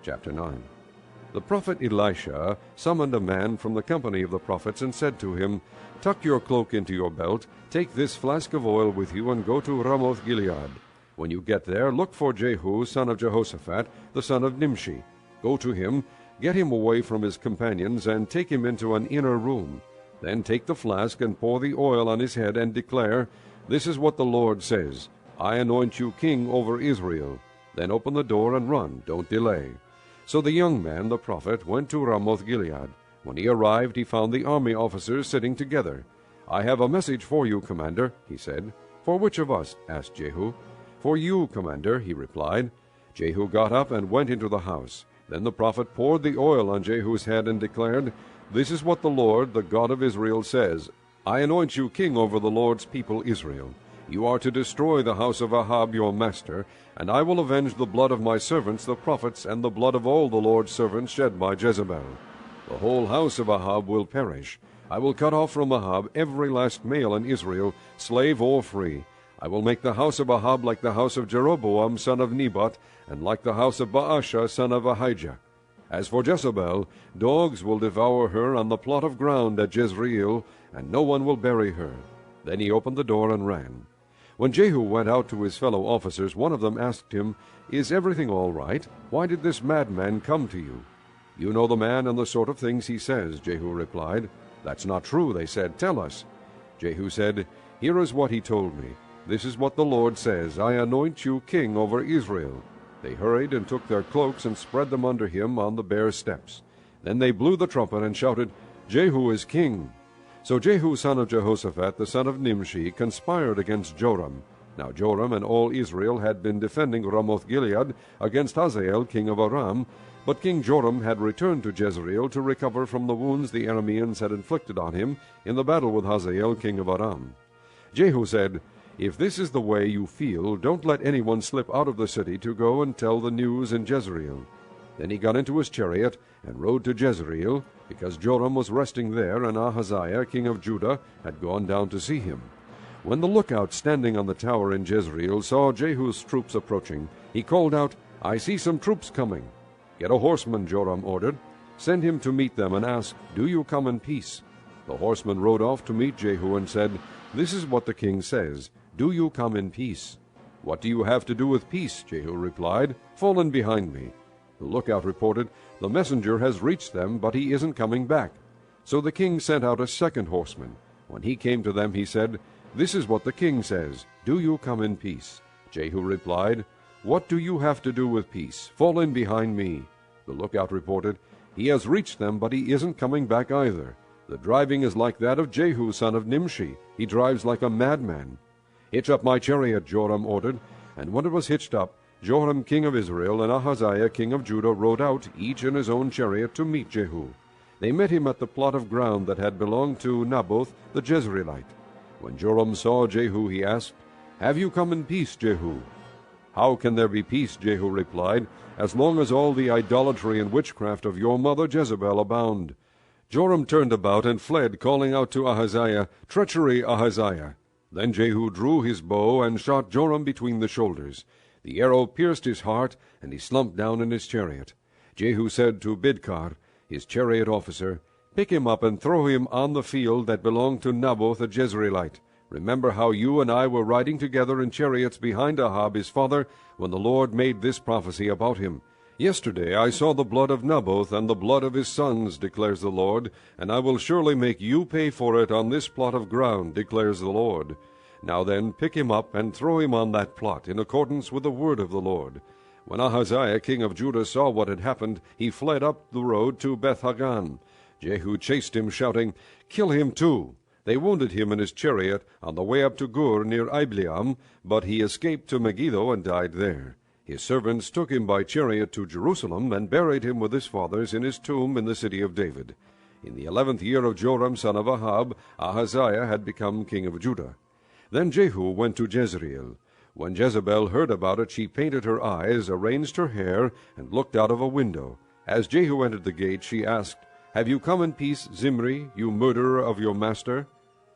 Chapter 9. The prophet Elisha summoned a man from the company of the prophets and said to him, "Tuck your cloak into your belt, take this flask of oil with you, and go to Ramoth-Gilead. When you get there, look for Jehu, son of Jehoshaphat, the son of Nimshi. Go to him, get him away from his companions, and take him into an inner room. Then take the flask and pour the oil on his head, and declare, 'This is what the Lord says, I anoint you king over Israel.' Then open the door and run, don't delay." So the young man, the prophet, went to Ramoth-Gilead. When he arrived, he found the army officers sitting together. "I have a message for you, commander," he said. "For which of us?" asked Jehu. "For you, commander," he replied. Jehu got up and went into the house. Then the prophet poured the oil on Jehu's head and declared, "This is what the Lord, the God of Israel, says, I anoint you king over the Lord's people Israel. You are to destroy the house of Ahab your master, and I will avenge the blood of my servants the prophets, and the blood of all the Lord's servants shed by Jezebel. The whole house of Ahab will perish. I will cut off from Ahab every last male in Israel, slave or free. I will make the house of Ahab like the house of Jeroboam son of Nebat, and like the house of Baasha son of Ahijah. As for Jezebel, dogs will devour her on the plot of ground at Jezreel, and no one will bury her. Then he opened the door and ran. When Jehu went out to his fellow officers, one of them asked him, Is everything all right? Why did this madman come to you? You know the man and the sort of things he says, Jehu replied. That's not true, they said. Tell us. Jehu said, Here is what he told me. This is what the Lord says, I anoint you king over Israel. They hurried and took their cloaks and spread them under him on the bare steps. Then they blew the trumpet and shouted, Jehu is king. So Jehu son of Jehoshaphat, the son of Nimshi, conspired against Joram. Now Joram and all Israel had been defending Ramoth-Gilead against Hazael king of Aram, but King Joram had returned to Jezreel to recover from the wounds the Arameans had inflicted on him in the battle with Hazael king of Aram. Jehu said, If this is the way you feel, don't let anyone slip out of the city to go and tell the news in Jezreel. Then he got into his chariot and rode to Jezreel, because Joram was resting there, and Ahaziah king of Judah had gone down to see him. When the lookout standing on the tower in Jezreel saw Jehu's troops approaching, he called out, I see some troops coming. Get a horseman, Joram ordered. Send him to meet them and ask, Do you come in peace? The horseman rode off to meet Jehu and said, This is what the king says, Do you come in peace? What do you have to do with peace? Jehu replied, Fall in behind me. The lookout reported, The messenger has reached them, but he isn't coming back. So the king sent out a second horseman. When he came to them, he said, This is what the king says, Do you come in peace? Jehu replied, What do you have to do with peace? Fall in behind me. The lookout reported, He has reached them, but he isn't coming back either. The driving is like that of Jehu son of Nimshi. He drives like a madman. Hitch up my chariot, Joram ordered. And when it was hitched up, Joram king of Israel and Ahaziah king of Judah rode out, each in his own chariot, to meet Jehu. They met him at the plot of ground that had belonged to Naboth the Jezreelite. When Joram saw Jehu, he asked, Have you come in peace, Jehu? How can there be peace, Jehu replied, as long as all the idolatry and witchcraft of your mother Jezebel abound? Joram turned about and fled, calling out to Ahaziah, Treachery, Ahaziah! Then Jehu drew his bow and shot Joram between the shoulders. The arrow pierced his heart, and he slumped down in his chariot. Jehu said to Bidkar, his chariot officer, Pick him up and throw him on the field that belonged to Naboth the Jezreelite. Remember how you and I were riding together in chariots behind Ahab his father, when the Lord made this prophecy about him. Yesterday I saw the blood of Naboth and the blood of his sons, declares the Lord, and I will surely make you pay for it on this plot of ground, declares the Lord. Now then, pick him up and throw him on that plot, in accordance with the word of the Lord. When Ahaziah king of Judah saw what had happened, he fled up the road to Beth-Hagan. Jehu chased him, shouting, Kill him too! They wounded him in his chariot on the way up to Gur near Ibleam, but he escaped to Megiddo and died there. His servants took him by chariot to Jerusalem and buried him with his fathers in his tomb in the city of David. In the 11th year of Joram son of Ahab, Ahaziah had become king of Judah. Then Jehu went to Jezreel. When Jezebel heard about it, she painted her eyes, arranged her hair, and looked out of a window. As Jehu entered the gate, she asked, Have you come in peace, Zimri, you murderer of your master?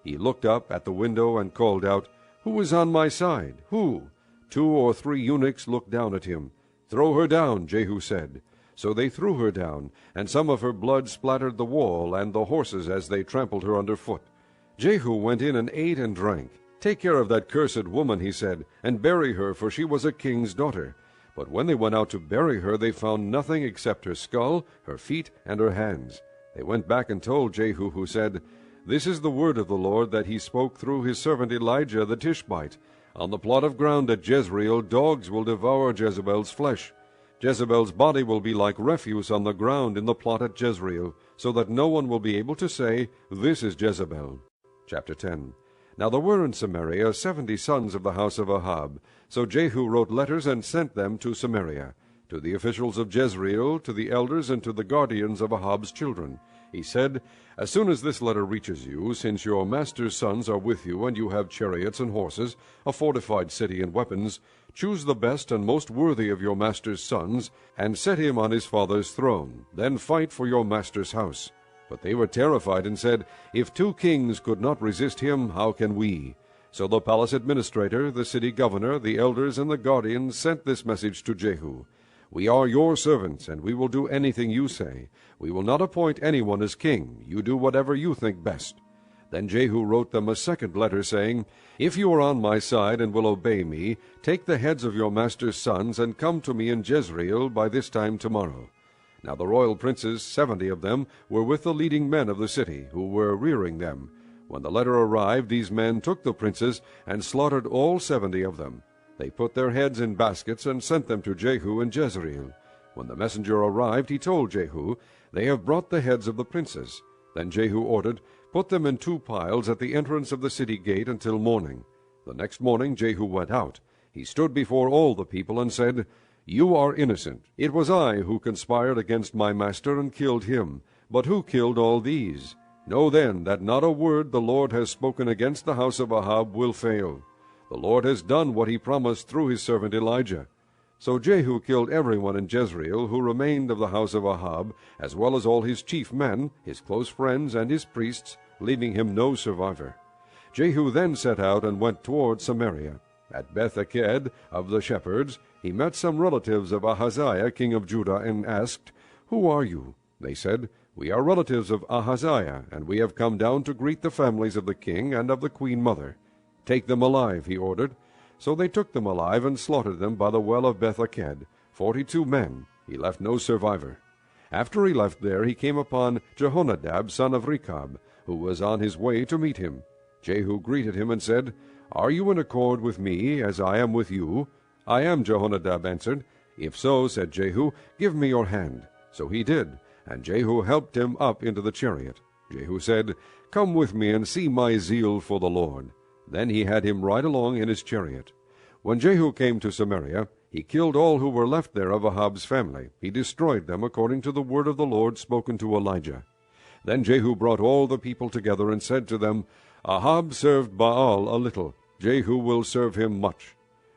He looked up at the window and called out, Who is on my side? Who? 2 or 3 eunuchs looked down at him. Throw her down, Jehu said. So they threw her down, and some of her blood splattered the wall and the horses as they trampled her underfoot. Jehu went in and ate and drank. Take care of that cursed woman, he said, and bury her, for she was a king's daughter. But when they went out to bury her, they found nothing except her skull, her feet, and her hands. They went back and told Jehu, who said, This is the word of the Lord that he spoke through his servant Elijah the Tishbite. On the plot of ground at Jezreel, dogs will devour Jezebel's flesh. Jezebel's body will be like refuse on the ground in the plot at Jezreel, so that no one will be able to say, This is Jezebel. Chapter 10. Now there were in Samaria 70 sons of the house of Ahab. So Jehu wrote letters and sent them to Samaria, to the officials of Jezreel, to the elders, and to the guardians of Ahab's children. He said, "As soon as this letter reaches you, since your master's sons are with you, and you have chariots and horses, a fortified city and weapons, choose the best and most worthy of your master's sons, and set him on his father's throne. Then fight for your master's house." But they were terrified and said, "If 2 kings could not resist him, how can we?" So the palace administrator, the city governor, the elders, and the guardians sent this message to Jehu: "We are your servants, and we will do anything you say. We will not appoint anyone as king. You do whatever you think best." Then Jehu wrote them a second letter, saying, "If you are on my side and will obey me, take the heads of your master's sons, and come to me in Jezreel by this time tomorrow." Now the royal princes, 70 of them, were with the leading men of the city, who were rearing them. When the letter arrived, these men took the princes, and slaughtered all 70 of them. They put their heads in baskets, and sent them to Jehu in Jezreel. When the messenger arrived, he told Jehu, "They have brought the heads of the princes." Then Jehu ordered, "Put them in 2 piles at the entrance of the city gate until morning." The next morning Jehu went out. He stood before all the people, and said, "You are innocent. It was I who conspired against my master and killed him. But who killed all these? Know then that not a word the Lord has spoken against the house of Ahab will fail. The Lord has done what he promised through his servant Elijah." So Jehu killed everyone in Jezreel who remained of the house of Ahab, as well as all his chief men, his close friends, and his priests, leaving him no survivor. Jehu then set out and went toward Samaria. At Beth-eked of the shepherds he met some relatives of Ahaziah king of Judah, and asked, "Who are you?" They said, "We are relatives of Ahaziah, and we have come down to greet the families of the king and of the queen mother." "Take them alive," he ordered. So they took them alive and slaughtered them by the well of Beth-eked, 42 men. He left no survivor. After he left there, he came upon Jehonadab son of Rechab, who was on his way to meet him. Jehu greeted him and said, "Are you in accord with me, as I am with you?" "I am," Jehonadab answered. "If so," said Jehu, "give me your hand." So he did, and Jehu helped him up into the chariot. Jehu said, "Come with me and see my zeal for the Lord." Then he had him ride along in his chariot. When Jehu came to Samaria, he killed all who were left there of Ahab's family. He destroyed them according to the word of the Lord spoken to Elijah. Then Jehu brought all the people together and said to them, "Ahab served Baal a little. Jehu will serve him much.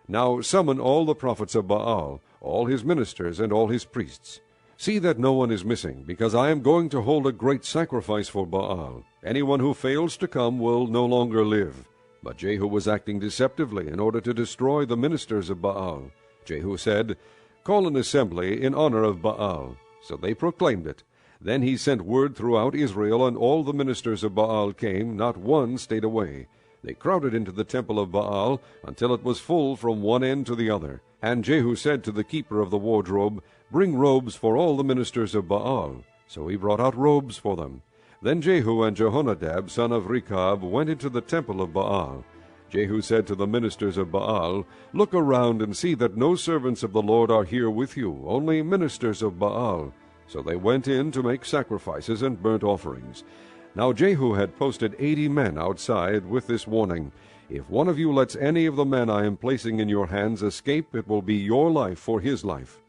Now summon all the prophets of Baal, all his ministers, and all his priests. See that no one is missing, because I am going to hold a great sacrifice for Baal. Anyone who fails to come will no longer live." But Jehu was acting deceptively in order to destroy the ministers of Baal. Jehu said, "Call an assembly in honor of Baal." So they proclaimed it. Then he sent word throughout Israel, and all the ministers of Baal came, not one stayed away. They crowded into the temple of Baal until it was full from one end to the other. And Jehu said to the keeper of the wardrobe, "Bring robes for all the ministers of Baal." So he brought out robes for them. Then Jehu and Jehonadab son of Rechab went into the temple of Baal. Jehu said to the ministers of Baal, "Look around and see that no servants of the Lord are here with you, only ministers of Baal." So they went in to make sacrifices and burnt offerings. Now Jehu had posted 80 men outside with this warning, "If one of you lets any of the men I am placing in your hands escape, it will be your life for his life."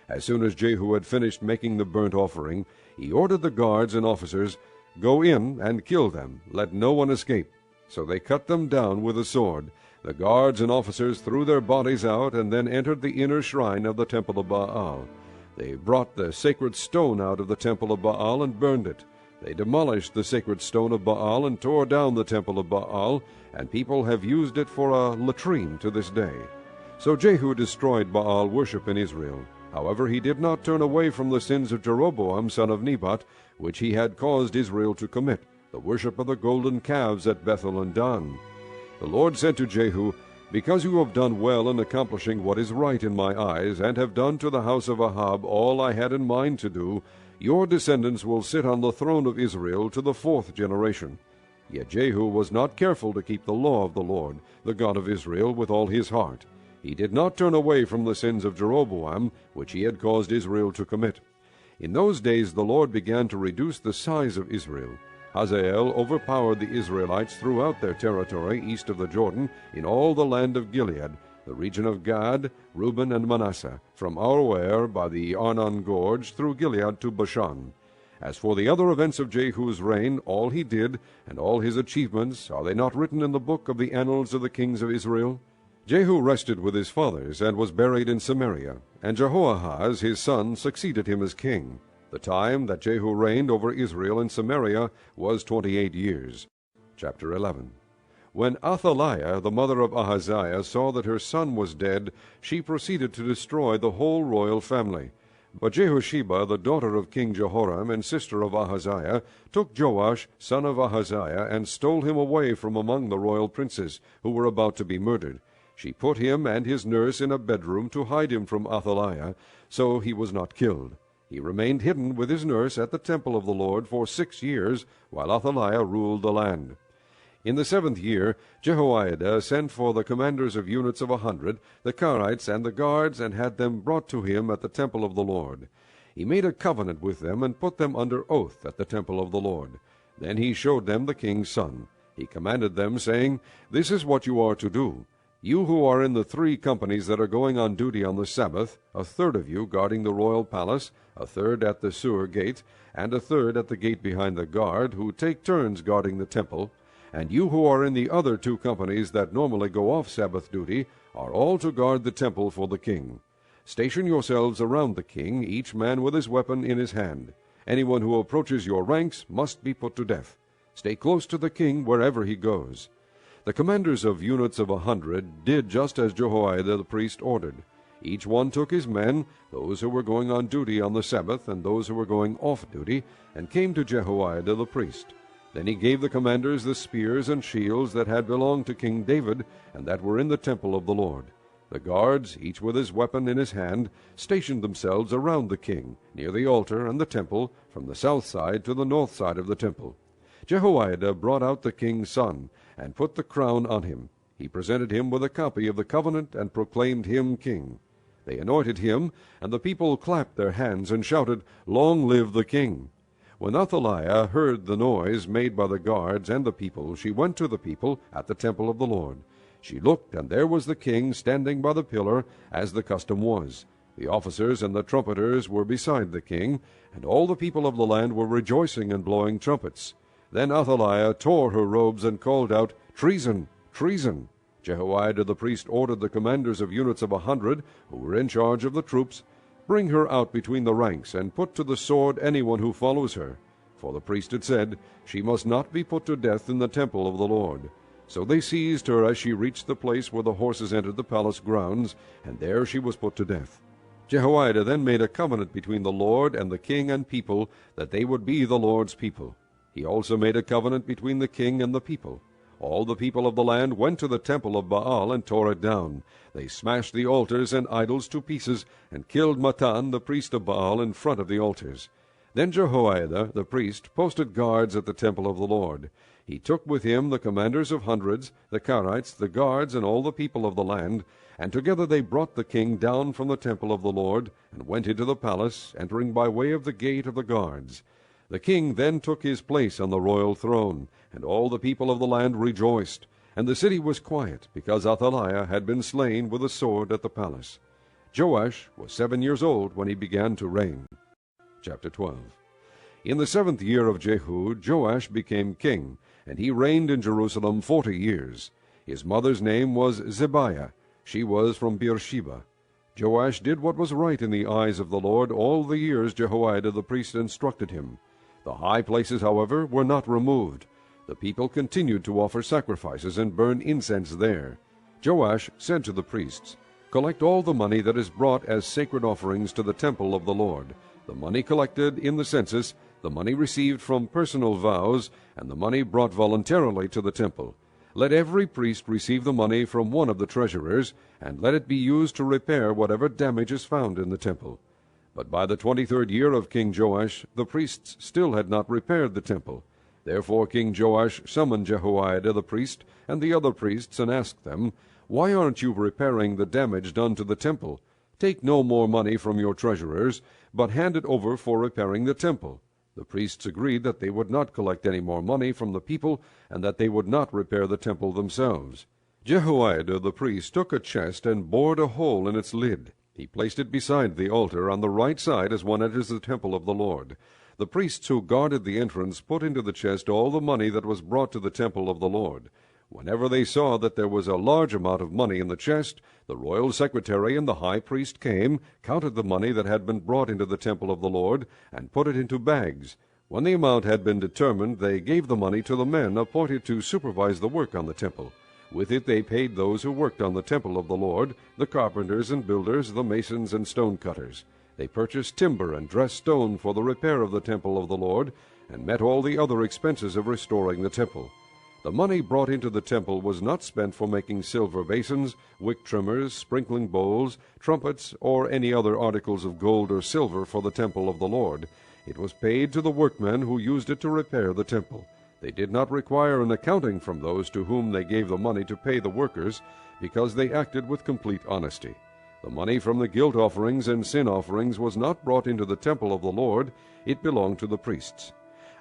As soon as Jehu had finished making the burnt offering, he ordered the guards and officers, "Go in and kill them. Let no one escape." So they cut them down with a sword. The guards and officers threw their bodies out, and then entered the inner shrine of the temple of Baal. They brought the sacred stone out of the temple of Baal and burned it. They demolished the sacred stone of Baal and tore down the temple of Baal, and people have used it for a latrine to this day. So Jehu destroyed Baal worship in Israel. However, he did not turn away from the sins of Jeroboam son of Nebat, which he had caused Israel to commit, the worship of the golden calves at Bethel and Dan. The Lord said to Jehu, "Because you have done well in accomplishing what is right in my eyes, and have done to the house of Ahab all I had in mind to do, your descendants will sit on the throne of Israel to the 4th generation." Yet Jehu was not careful to keep the law of the Lord, the God of Israel, with all his heart. He did not turn away from the sins of Jeroboam, which he had caused Israel to commit. In those days the Lord began to reduce the size of Israel. Hazael overpowered the Israelites throughout their territory east of the Jordan, in all the land of Gilead, the region of Gad, Reuben, and Manasseh, from Aroer by the Arnon gorge through Gilead to Bashan. As for the other events of Jehu's reign, all he did, and all his achievements, are they not written in the book of the annals of the kings of Israel? Jehu rested with his fathers, and was buried in Samaria, and Jehoahaz his son succeeded him as king. The time that Jehu reigned over Israel in Samaria was 28 years. Chapter 11. When Athaliah, the mother of Ahaziah, saw that her son was dead, she proceeded to destroy the whole royal family. But Jehosheba, the daughter of King Jehoram, and sister of Ahaziah, took Joash, son of Ahaziah, and stole him away from among the royal princes, who were about to be murdered. She put him and his nurse in a bedroom to hide him from Athaliah, so he was not killed. He remained hidden with his nurse at the temple of the Lord for 6 years, while Athaliah ruled the land. In the 7th year Jehoiada sent for the commanders of units of 100, the Karites and the guards, and had them brought to him at the temple of the Lord. He made a covenant with them, and put them under oath at the temple of the Lord. Then he showed them the king's son. He commanded them, saying, This is what you are to do. You who are in the 3 companies that are going on duty on the Sabbath, 1/3 of you guarding the royal palace, 1/3 at the sewer gate, and 1/3 at the gate behind the guard, who take turns guarding the temple, and you who are in the other 2 companies that normally go off Sabbath duty, are all to guard the temple for the king. Station yourselves around the king, each man with his weapon in his hand. Anyone who approaches your ranks must be put to death. Stay close to the king wherever he goes. The commanders of units of 100 did just as Jehoiada the priest ordered. Each one took his men, those who were going on duty on the Sabbath, and those who were going off duty, and came to Jehoiada the priest. Then he gave the commanders the spears and shields that had belonged to King David, and that were in the temple of the Lord. The guards, each with his weapon in his hand, stationed themselves around the king, near the altar and the temple, from the south side to the north side of the temple. Jehoiada brought out the king's son, and put the crown on him. He presented him with a copy of the covenant, and proclaimed him king. They anointed him, and the people clapped their hands, and shouted, Long live the king! When Athaliah heard the noise made by the guards and the people, she went to the people at the temple of the Lord. She looked, and there was the king standing by the pillar, as the custom was. The officers and the trumpeters were beside the king, and all the people of the land were rejoicing and blowing trumpets. Then Athaliah tore her robes and called out, Treason! Treason! Jehoiada the priest ordered the commanders of units of 100, who were in charge of the troops, Bring her out between the ranks, and put to the sword anyone who follows her. For the priest had said, She must not be put to death in the temple of the Lord. So they seized her as she reached the place where the horses entered the palace grounds, and there she was put to death. Jehoiada then made a covenant between the Lord and the king and people, that they would be the Lord's people. He also made a covenant between the king and the people. All the people of the land went to the temple of Baal and tore it down. They smashed the altars and idols to pieces, and killed Mattan, the priest of Baal, in front of the altars. Then Jehoiada the priest posted guards at the temple of the Lord. He took with him the commanders of hundreds, the Karites, the guards, and all the people of the land, and together they brought the king down from the temple of the Lord, and went into the palace, entering by way of the gate of the guards. The king then took his place on the royal throne, and all the people of the land rejoiced, and the city was quiet, because Athaliah had been slain with a sword at the palace. Joash was 7 years old when he began to reign. Chapter 12. In the 7th year of Jehu, Joash became king, and he reigned in Jerusalem 40 years. His mother's name was Zebiah. She was from Beersheba. Joash did what was right in the eyes of the Lord all the years Jehoiada the priest instructed him. The high places, however, were not removed. The people continued to offer sacrifices and burn incense there. Joash said to the priests, Collect all the money that is brought as sacred offerings to the temple of the Lord, the money collected in the census, the money received from personal vows, and the money brought voluntarily to the temple. Let every priest receive the money from one of the treasurers, and let it be used to repair whatever damage is found in the temple. But by the 23rd year of King Joash, the priests still had not repaired the temple. Therefore King Joash summoned Jehoiada the priest and the other priests, and asked them, Why aren't you repairing the damage done to the temple? Take no more money from your treasurers, but hand it over for repairing the temple. The priests agreed that they would not collect any more money from the people, and that they would not repair the temple themselves. Jehoiada the priest took a chest and bored a hole in its lid. He placed it beside the altar on the right side as one enters the temple of the Lord. The priests who guarded the entrance put into the chest all the money that was brought to the temple of the Lord. Whenever they saw that there was a large amount of money in the chest, the royal secretary and the high priest came, counted the money that had been brought into the temple of the Lord, and put it into bags. When the amount had been determined, they gave the money to the men appointed to supervise the work on the temple. With it they paid those who worked on the temple of the Lord, the carpenters and builders, the masons and stone cutters. They purchased timber and dressed stone for the repair of the temple of the Lord, and met all the other expenses of restoring the temple. The money brought into the temple was not spent for making silver basins, wick trimmers, sprinkling bowls, trumpets, or any other articles of gold or silver for the temple of the Lord. It was paid to the workmen who used it to repair the temple. They did not require an accounting from those to whom they gave the money to pay the workers, because they acted with complete honesty. The money from the guilt offerings and sin offerings was not brought into the temple of the Lord. It belonged to the priests.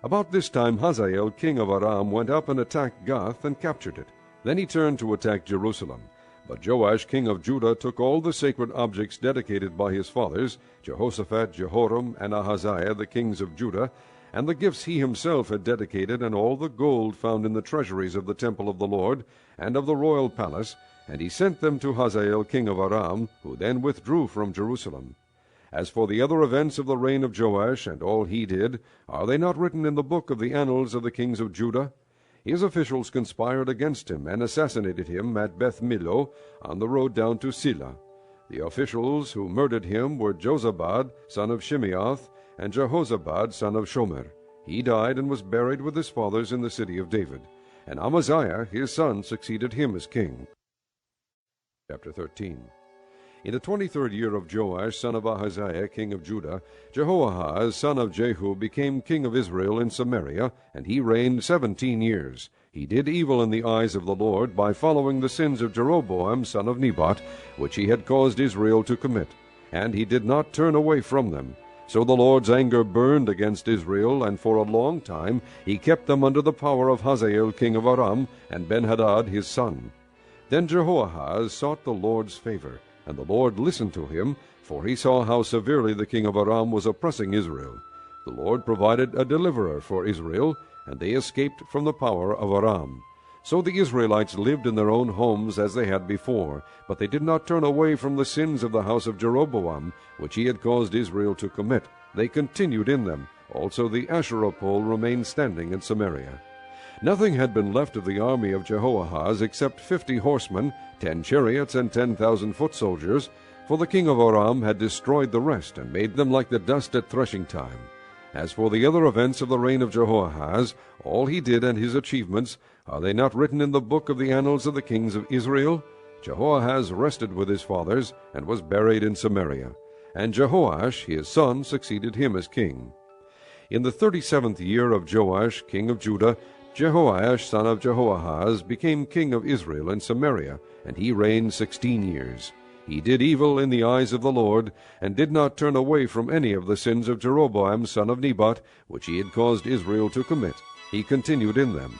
About this time Hazael king of Aram went up and attacked Gath and captured it. Then he turned to attack Jerusalem. But Joash king of Judah took all the sacred objects dedicated by his fathers, Jehoshaphat, Jehoram, and Ahaziah, the kings of Judah, and the gifts he himself had dedicated, and all the gold found in the treasuries of the temple of the Lord, and of the royal palace, and he sent them to Hazael king of Aram, who then withdrew from Jerusalem. As for the other events of the reign of Joash, and all he did, are they not written in the book of the annals of the kings of Judah? His officials conspired against him, and assassinated him at Beth-Millo, on the road down to Silla. The officials who murdered him were Jozabad, son of Shimeath, and Jehozabad, son of Shomer. He died and was buried with his fathers in the city of David. And Amaziah, his son, succeeded him as king. Chapter 13. In the 23rd year of Joash, son of Ahaziah, king of Judah, Jehoahaz, son of Jehu, became king of Israel in Samaria, and he reigned 17 years. He did evil in the eyes of the Lord by following the sins of Jeroboam, son of Nebat, which he had caused Israel to commit, and he did not turn away from them. So the Lord's anger burned against Israel, and for a long time he kept them under the power of Hazael king of Aram, and Ben-Hadad his son. Then Jehoahaz sought the Lord's favor, and the Lord listened to him, for he saw how severely the king of Aram was oppressing Israel. The Lord provided a deliverer for Israel, and they escaped from the power of Aram. So the Israelites lived in their own homes as they had before, but they did not turn away from the sins of the house of Jeroboam, which he had caused Israel to commit. They continued in them. Also the Asherah pole remained standing in Samaria. Nothing had been left of the army of Jehoahaz except 50 horsemen, 10 chariots, and 10,000 foot soldiers, for the king of Aram had destroyed the rest, and made them like the dust at threshing time. As for the other events of the reign of Jehoahaz, all he did and his achievements, are they not written in the book of the annals of the kings of Israel? Jehoahaz rested with his fathers, and was buried in Samaria. And Jehoash his son succeeded him as king. In the 37th year of Joash king of Judah, Jehoash son of Jehoahaz became king of Israel in Samaria, and he reigned 16 years. He did evil in the eyes of the Lord, and did not turn away from any of the sins of Jeroboam son of Nebat, which he had caused Israel to commit. He continued in them.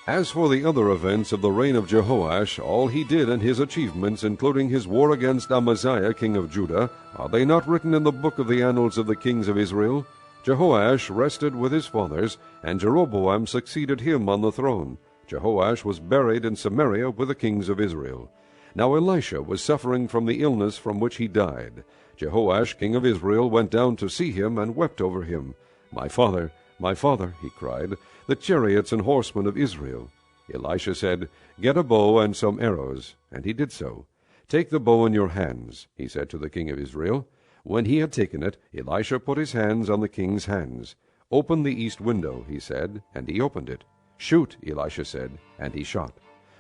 As for the other events of the reign of Jehoash, all he did and his achievements, including his war against Amaziah king of Judah, are they not written in the book of the annals of the kings of Israel? Jehoash rested with his fathers, and Jeroboam succeeded him on the throne. Jehoash was buried in Samaria with the kings of Israel. Now Elisha was suffering from the illness from which he died. Jehoash king of Israel went down to see him, and wept over him. My father, he cried, the chariots and horsemen of Israel. Elisha said, Get a bow and some arrows. And he did so. Take the bow in your hands, he said to the king of Israel. When he had taken it, Elisha put his hands on the king's hands. Open the east window, he said, and he opened it. Shoot, Elisha said, and he shot.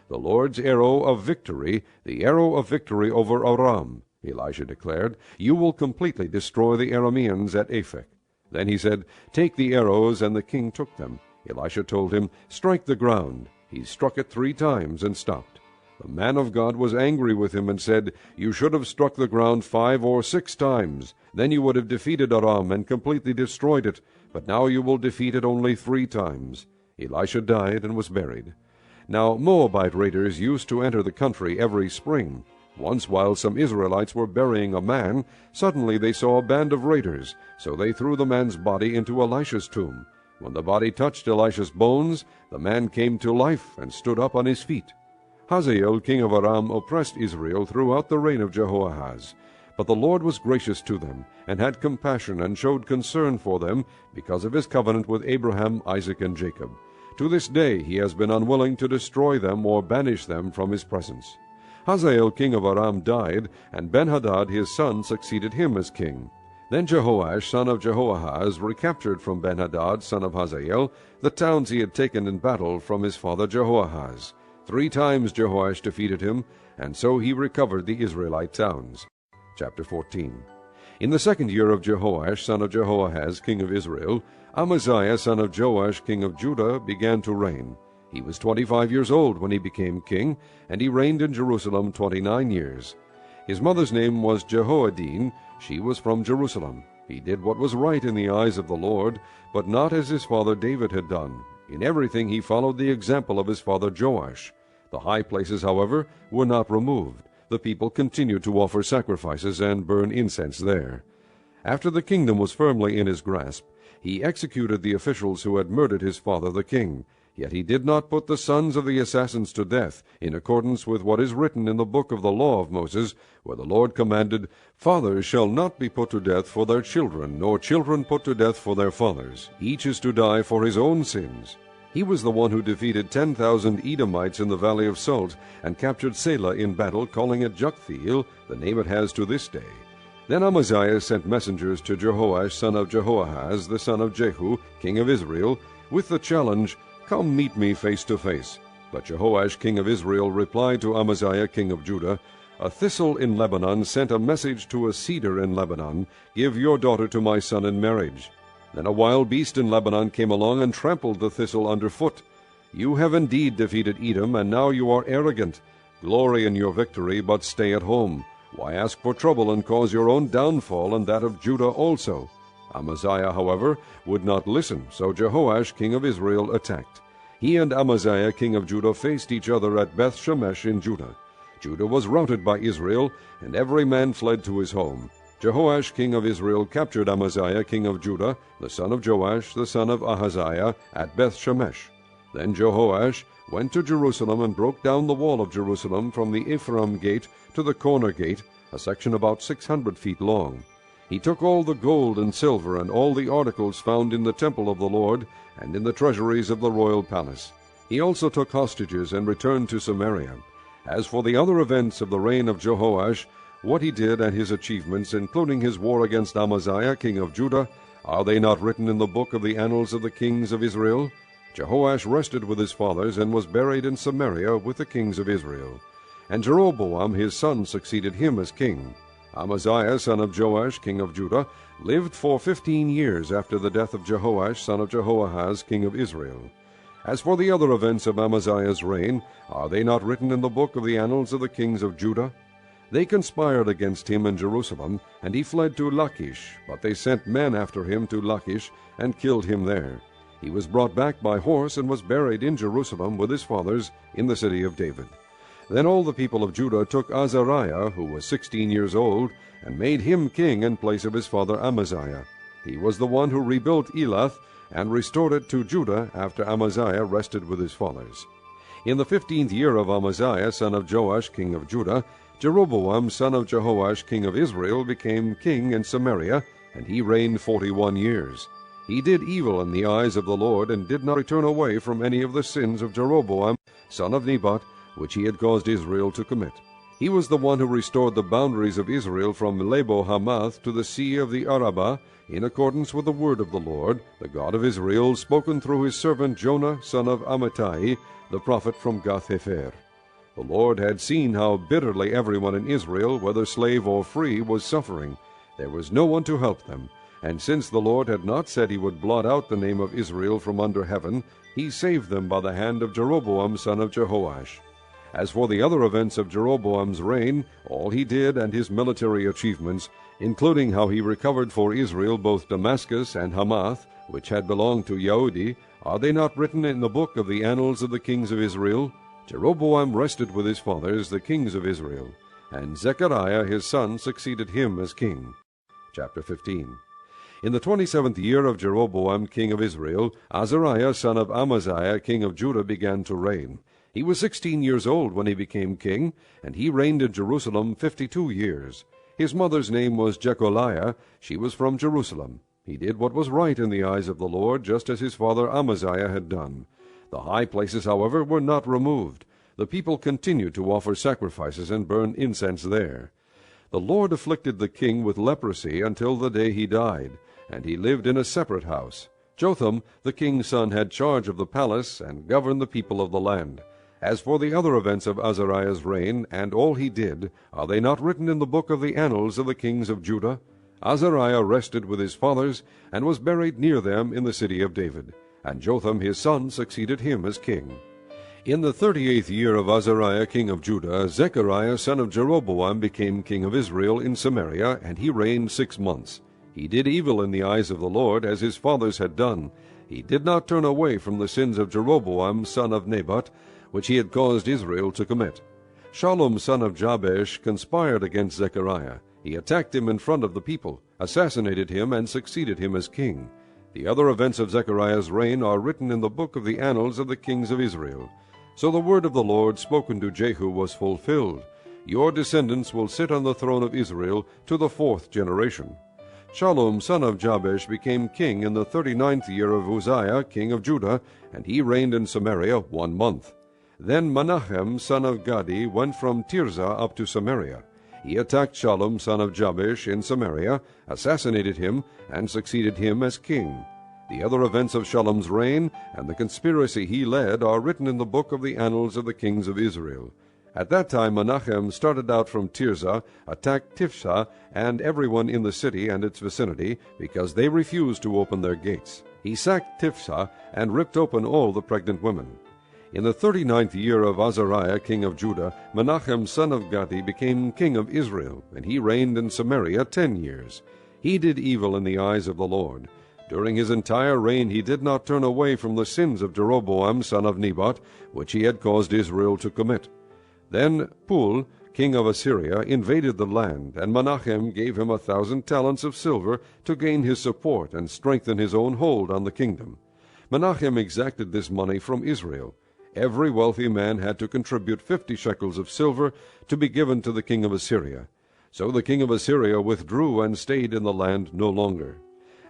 The Lord's arrow of victory, the arrow of victory over Aram, Elisha declared. You will completely destroy the Arameans at Aphek. Then he said, Take the arrows, and the king took them. Elisha told him, Strike the ground. He struck it 3 times and stopped. The man of God was angry with him and said, You should have struck the ground 5 or 6 times. Then you would have defeated Aram and completely destroyed it. But now you will defeat it only 3 times. Elisha died and was buried. Now Moabite raiders used to enter the country every spring. Once, while some Israelites were burying a man, suddenly they saw a band of raiders, so they threw the man's body into Elisha's tomb. When the body touched Elisha's bones, the man came to life and stood up on his feet. Hazael king of Aram oppressed Israel throughout the reign of Jehoahaz. But the Lord was gracious to them, and had compassion, and showed concern for them, because of his covenant with Abraham, Isaac, and Jacob. To this day he has been unwilling to destroy them or banish them from his presence. Hazael king of Aram died, and Ben-Hadad his son succeeded him as king. Then Jehoash son of Jehoahaz recaptured from Ben-Hadad son of Hazael the towns he had taken in battle from his father Jehoahaz. 3 times Jehoash defeated him, and so he recovered the Israelite towns. Chapter 14. In the 2nd year of Jehoash son of Jehoahaz king of Israel, Amaziah son of Joash king of Judah began to reign. He was 25 years old when he became king, and he reigned in Jerusalem 29 years. His mother's name was Jehoadine. She was from Jerusalem. He did what was right in the eyes of the Lord, but not as his father David had done. In everything he followed the example of his father Joash. The high places, however, were not removed. The people continued to offer sacrifices and burn incense there. After the kingdom was firmly in his grasp, he executed the officials who had murdered his father the king. Yet he did not put the sons of the assassins to death, in accordance with what is written in the book of the law of Moses, where the Lord commanded, Fathers shall not be put to death for their children, nor children put to death for their fathers. Each is to die for his own sins. He was the one who defeated 10,000 Edomites in the valley of Salt, and captured Selah in battle, calling it Joktheel, the name it has to this day. Then Amaziah sent messengers to Jehoash son of Jehoahaz, the son of Jehu, king of Israel, with the challenge, Come meet me face to face. But Jehoash king of Israel replied to Amaziah king of Judah, A thistle in Lebanon sent a message to a cedar in Lebanon, Give your daughter to my son in marriage. Then a wild beast in Lebanon came along and trampled the thistle underfoot. You have indeed defeated Edom, and now you are arrogant. Glory in your victory, but stay at home. Why ask for trouble and cause your own downfall and that of Judah also? Amaziah, however, would not listen, so Jehoash king of Israel attacked. He and Amaziah king of Judah faced each other at Beth-Shemesh in Judah. Judah was routed by Israel, and every man fled to his home. Jehoash king of Israel captured Amaziah king of Judah, the son of Joash, the son of Ahaziah, at Beth-Shemesh. Then Jehoash went to Jerusalem and broke down the wall of Jerusalem from the Ephraim gate to the corner gate, a section about 600 feet long. He took all the gold and silver and all the articles found in the temple of the Lord and in the treasuries of the royal palace. He also took hostages and returned to Samaria. As for the other events of the reign of Jehoash, what he did and his achievements, including his war against Amaziah king of Judah, are they not written in the book of the annals of the kings of Israel? Jehoash rested with his fathers and was buried in Samaria with the kings of Israel. And Jeroboam his son succeeded him as king. Amaziah son of Joash king of Judah lived for 15 years after the death of Jehoash son of Jehoahaz king of Israel. As for the other events of Amaziah's reign, are they not written in the book of the annals of the kings of Judah? They conspired against him in Jerusalem, and he fled to Lachish, but they sent men after him to Lachish, and killed him there. He was brought back by horse, and was buried in Jerusalem with his fathers in the city of David. Then all the people of Judah took Azariah, who was 16 years old, and made him king in place of his father Amaziah. He was the one who rebuilt Elath, and restored it to Judah after Amaziah rested with his fathers. In the 15th year of Amaziah son of Joash king of Judah, Jeroboam son of Jehoash king of Israel became king in Samaria, and he reigned 41 years. He did evil in the eyes of the Lord, and did not return away from any of the sins of Jeroboam son of Nebat, which he had caused Israel to commit. He was the one who restored the boundaries of Israel from Lebo-Hamath to the sea of the Arabah, in accordance with the word of the Lord, the God of Israel, spoken through his servant Jonah son of Amittai, the prophet from Gath-Hepher. The Lord had seen how bitterly everyone in Israel, whether slave or free, was suffering. There was no one to help them. And since the Lord had not said he would blot out the name of Israel from under heaven, he saved them by the hand of Jeroboam son of Jehoash. As for the other events of Jeroboam's reign, all he did and his military achievements, including how he recovered for Israel both Damascus and Hamath, which had belonged to Yehudi, are they not written in the book of the annals of the kings of Israel? Jeroboam rested with his fathers, the kings of Israel. and Zechariah his son succeeded him as king. Chapter 15. In the 27th year of Jeroboam king of Israel, Azariah son of Amaziah king of Judah began to reign. He was 16 years old when he became king, and he reigned in Jerusalem 52 years. His mother's name was Jecholiah. She was from Jerusalem. He did what was right in the eyes of the Lord, just as his father Amaziah had done. The high places, however, were not removed. The people continued to offer sacrifices and burn incense there. The Lord afflicted the king with leprosy until the day he died, and he lived in a separate house. Jotham, the king's son, had charge of the palace and governed the people of the land. As for the other events of Azariah's reign, and all he did, are they not written in the book of the annals of the kings of Judah? Azariah rested with his fathers, and was buried near them in the city of David. And Jotham his son succeeded him as king. In the 38th year of Azariah king of Judah, Zechariah son of Jeroboam became king of Israel in Samaria, and he reigned 6 months. He did evil in the eyes of the Lord, as his fathers had done. He did not turn away from the sins of Jeroboam son of Nebat, which he had caused Israel to commit. Shallum son of Jabesh conspired against Zechariah. He attacked him in front of the people, assassinated him, and succeeded him as king. The other events of Zechariah's reign are written in the book of the annals of the kings of Israel. So the word of the Lord spoken to Jehu was fulfilled. Your descendants will sit on the throne of Israel to the 4th generation. Shallum son of Jabesh became king in the 39th year of Uzziah king of Judah, and he reigned in Samaria 1 month. Then Menachem son of Gadi went from Tirzah up to Samaria. He attacked Shallum son of Jabesh in Samaria, assassinated him, and succeeded him as king. The other events of Shallum's reign and the conspiracy he led are written in the book of the annals of the kings of Israel. At that time Menachem started out from Tirzah, attacked Tifsah and everyone in the city and its vicinity, because they refused to open their gates. He sacked Tifsah and ripped open all the pregnant women. In the 39th year of Azariah king of Judah, Menachem son of Gadi became king of Israel, and he reigned in Samaria 10 years. He did evil in the eyes of the Lord. During his entire reign he did not turn away from the sins of Jeroboam son of Nebat, which he had caused Israel to commit. Then Pul, king of Assyria, invaded the land, and Menachem gave him 1,000 talents of silver to gain his support and strengthen his own hold on the kingdom. Menachem exacted this money from Israel. Every wealthy man had to contribute 50 shekels of silver to be given to the king of Assyria. So the king of Assyria withdrew and stayed in the land no longer.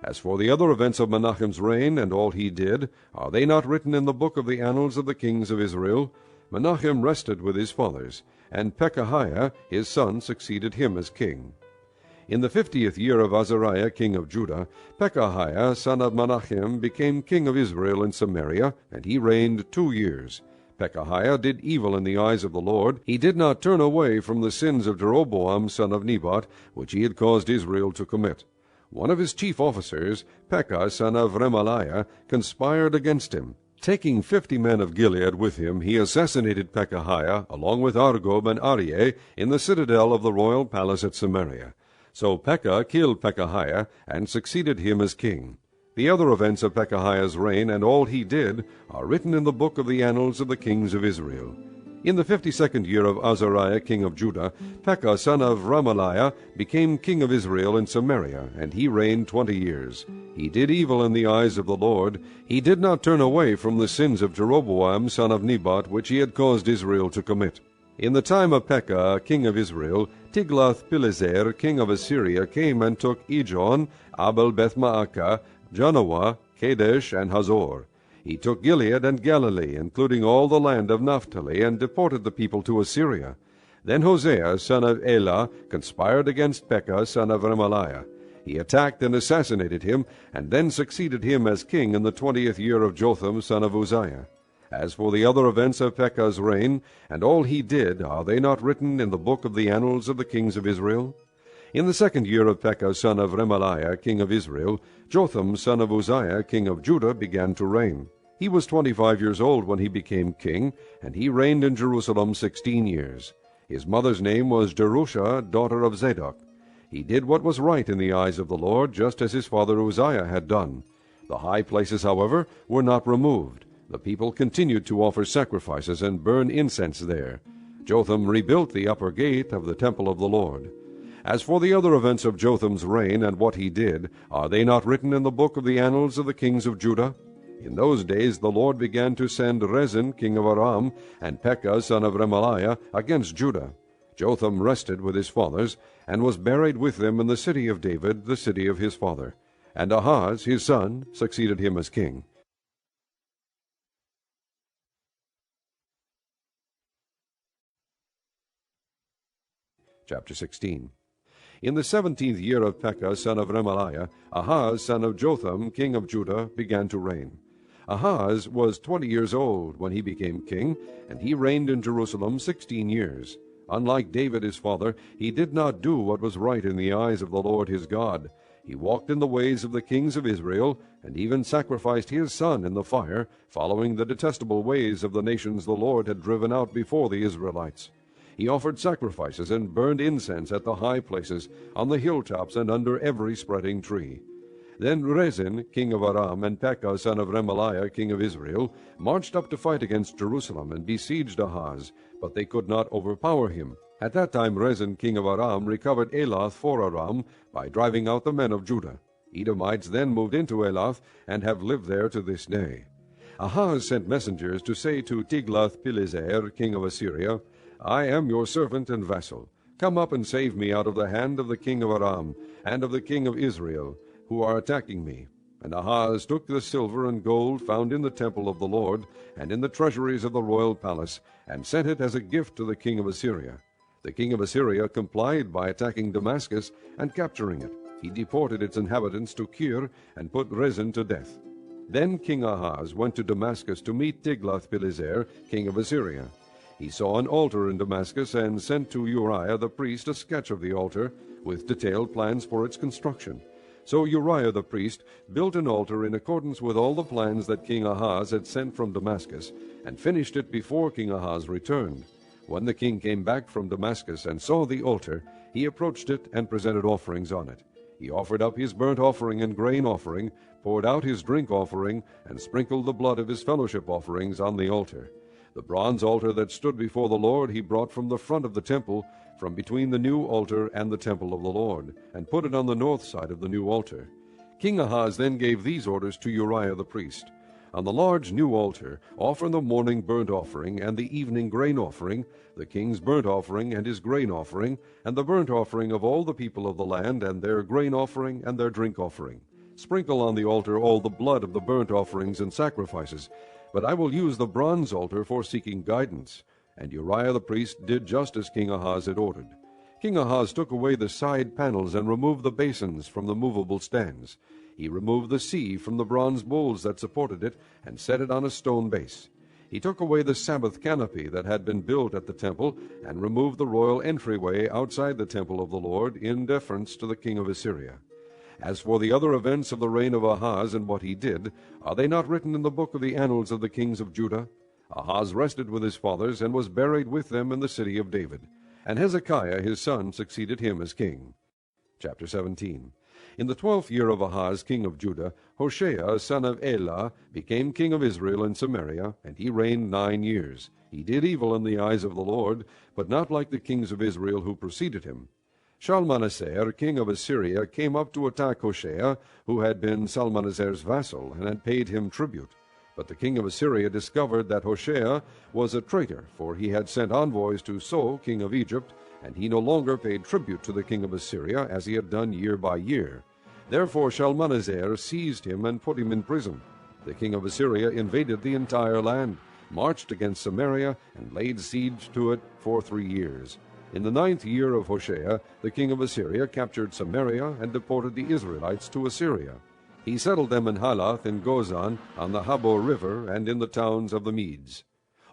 As for the other events of Menachem's reign and all he did, are they not written in the book of the annals of the kings of Israel? Menachem rested with his fathers, and Pekahiah his son succeeded him as king. In the 50th year of Azariah king of Judah, Pekahiah son of Menachem became king of Israel in Samaria, and he reigned 2 years. Pekahiah did evil in the eyes of the Lord. He did not turn away from the sins of Jeroboam son of Nebat, which he had caused Israel to commit. One of his chief officers, Pekah son of Remaliah, conspired against him. Taking 50 men of Gilead with him, he assassinated Pekahiah, along with Argob and Arieh, in the citadel of the royal palace at Samaria. So Pekah killed Pekahiah, and succeeded him as king. The other events of Pekahiah's reign and all he did are written in the book of the annals of the kings of Israel. In the 52nd year of Azariah king of Judah, Pekah son of Remaliah became king of Israel in Samaria, and he reigned 20 years. He did evil in the eyes of the Lord. He did not turn away from the sins of Jeroboam son of Nebat, which he had caused Israel to commit. In the time of Pekah king of Israel, Tiglath-Pileser king of Assyria came and took Ijon, Abel-Beth-Maacah, Janoah, Kadesh, and Hazor. He took Gilead and Galilee, including all the land of Naphtali, and deported the people to Assyria. Then Hosea, son of Elah, conspired against Pekah, son of Remaliah. He attacked and assassinated him, and then succeeded him as king in the 20th year of Jotham, son of Uzziah. As for the other events of Pekah's reign, and all he did, are they not written in the book of the annals of the kings of Israel? In the 2nd year of Pekah, son of Remaliah, king of Israel, Jotham, son of Uzziah, king of Judah, began to reign. He was 25 years old when he became king, and he reigned in Jerusalem 16 years. His mother's name was Jerusha, daughter of Zadok. He did what was right in the eyes of the Lord, just as his father Uzziah had done. The high places, however, were not removed. The people continued to offer sacrifices and burn incense there. Jotham rebuilt the upper gate of the temple of the Lord. As for the other events of Jotham's reign and what he did, are they not written in the book of the annals of the kings of Judah? In those days the Lord began to send Rezin king of Aram and Pekah son of Remaliah against Judah. Jotham rested with his fathers, and was buried with them in the city of David, the city of his father. And Ahaz his son succeeded him as king. Chapter 16. In the 17th year of Pekah son of Remaliah, Ahaz son of Jotham king of Judah began to reign. Ahaz was 20 years old when he became king, and he reigned in Jerusalem 16 years. Unlike David his father, he did not do what was right in the eyes of the Lord his God. He walked in the ways of the kings of Israel, and even sacrificed his son in the fire, following the detestable ways of the nations the Lord had driven out before the Israelites. He offered sacrifices and burned incense at the high places, on the hilltops, and under every spreading tree. Then Rezin king of Aram and Pekah son of Remaliah king of Israel marched up to fight against Jerusalem and besieged Ahaz, but they could not overpower him. At that time Rezin king of Aram recovered Elath for Aram by driving out the men of Judah. Edomites then moved into Elath and have lived there to this day. Ahaz sent messengers to say to Tiglath-Pileser king of Assyria, I am your servant and vassal. Come up and save me out of the hand of the king of Aram and of the king of Israel, who are attacking me. And Ahaz took the silver and gold found in the temple of the Lord, and in the treasuries of the royal palace, and sent it as a gift to the king of Assyria. The king of Assyria complied by attacking Damascus and capturing it. He deported its inhabitants to Kir, and put Rezin to death. Then King Ahaz went to Damascus to meet Tiglath-Pileser, king of Assyria. He saw an altar in Damascus, and sent to Uriah the priest a sketch of the altar, with detailed plans for its construction. So Uriah the priest built an altar in accordance with all the plans that King Ahaz had sent from Damascus, and finished it before King Ahaz returned. When the king came back from Damascus and saw the altar, he approached it and presented offerings on it. He offered up his burnt offering and grain offering, poured out his drink offering, and sprinkled the blood of his fellowship offerings on the altar. The bronze altar that stood before the Lord he brought from the front of the temple, from between the new altar and the temple of the Lord, and put it on the north side of the new altar. King Ahaz then gave these orders to Uriah the priest. On the large new altar offer the morning burnt offering and the evening grain offering, the king's burnt offering and his grain offering, and the burnt offering of all the people of the land, and their grain offering and their drink offering. Sprinkle on the altar all the blood of the burnt offerings and sacrifices, but I will use the bronze altar for seeking guidance. And Uriah the priest did just as King Ahaz had ordered. King Ahaz took away the side panels and removed the basins from the movable stands. He removed the sea from the bronze bowls that supported it, and set it on a stone base. He took away the Sabbath canopy that had been built at the temple, and removed the royal entryway outside the temple of the Lord, in deference to the king of Assyria. As for the other events of the reign of Ahaz and what he did, are they not written in the book of the annals of the kings of Judah? Ahaz rested with his fathers, and was buried with them in the city of David. And Hezekiah his son succeeded him as king. Chapter 17. In the 12th year of Ahaz king of Judah, Hoshea son of Elah became king of Israel in Samaria, and he reigned 9 years. He did evil in the eyes of the Lord, but not like the kings of Israel who preceded him. Shalmaneser king of Assyria came up to attack Hoshea, who had been Shalmaneser's vassal, and had paid him tribute. But the king of Assyria discovered that Hoshea was a traitor, for he had sent envoys to So king of Egypt, and he no longer paid tribute to the king of Assyria, as he had done year by year. Therefore Shalmaneser seized him and put him in prison. The king of Assyria invaded the entire land, marched against Samaria, and laid siege to it for 3 years. In the 9th year of Hoshea, the king of Assyria captured Samaria and deported the Israelites to Assyria. He settled them in Halath in Gozan, on the Habor river, and in the towns of the Medes.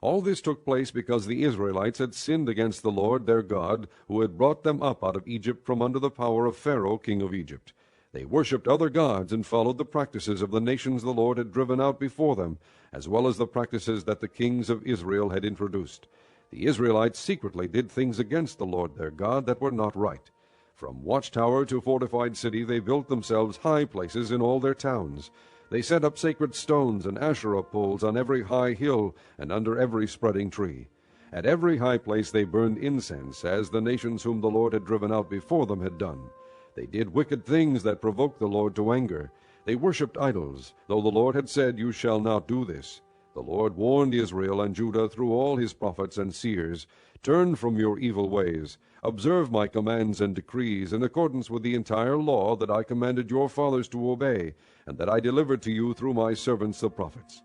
All this took place because the Israelites had sinned against the Lord their God, who had brought them up out of Egypt from under the power of Pharaoh king of Egypt. They worshipped other gods and followed the practices of the nations the Lord had driven out before them, as well as the practices that the kings of Israel had introduced. The Israelites secretly did things against the Lord their God that were not right. From watchtower to fortified city they built themselves high places in all their towns. They set up sacred stones and Asherah poles on every high hill and under every spreading tree. At every high place they burned incense, as the nations whom the Lord had driven out before them had done. They did wicked things that provoked the Lord to anger. They worshipped idols, though the Lord had said, "You shall not do this." The Lord warned Israel and Judah through all his prophets and seers, "Turn from your evil ways. Observe my commands and decrees, in accordance with the entire law that I commanded your fathers to obey, and that I delivered to you through my servants the prophets."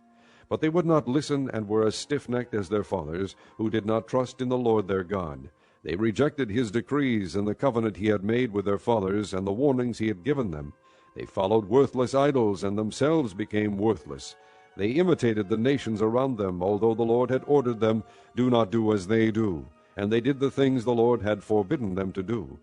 But they would not listen, and were as stiff-necked as their fathers, who did not trust in the Lord their God. They rejected his decrees and the covenant he had made with their fathers, and the warnings he had given them. They followed worthless idols, and themselves became worthless. They imitated the nations around them, although the Lord had ordered them, "Do not do as they do." And they did the things the Lord had forbidden them to do.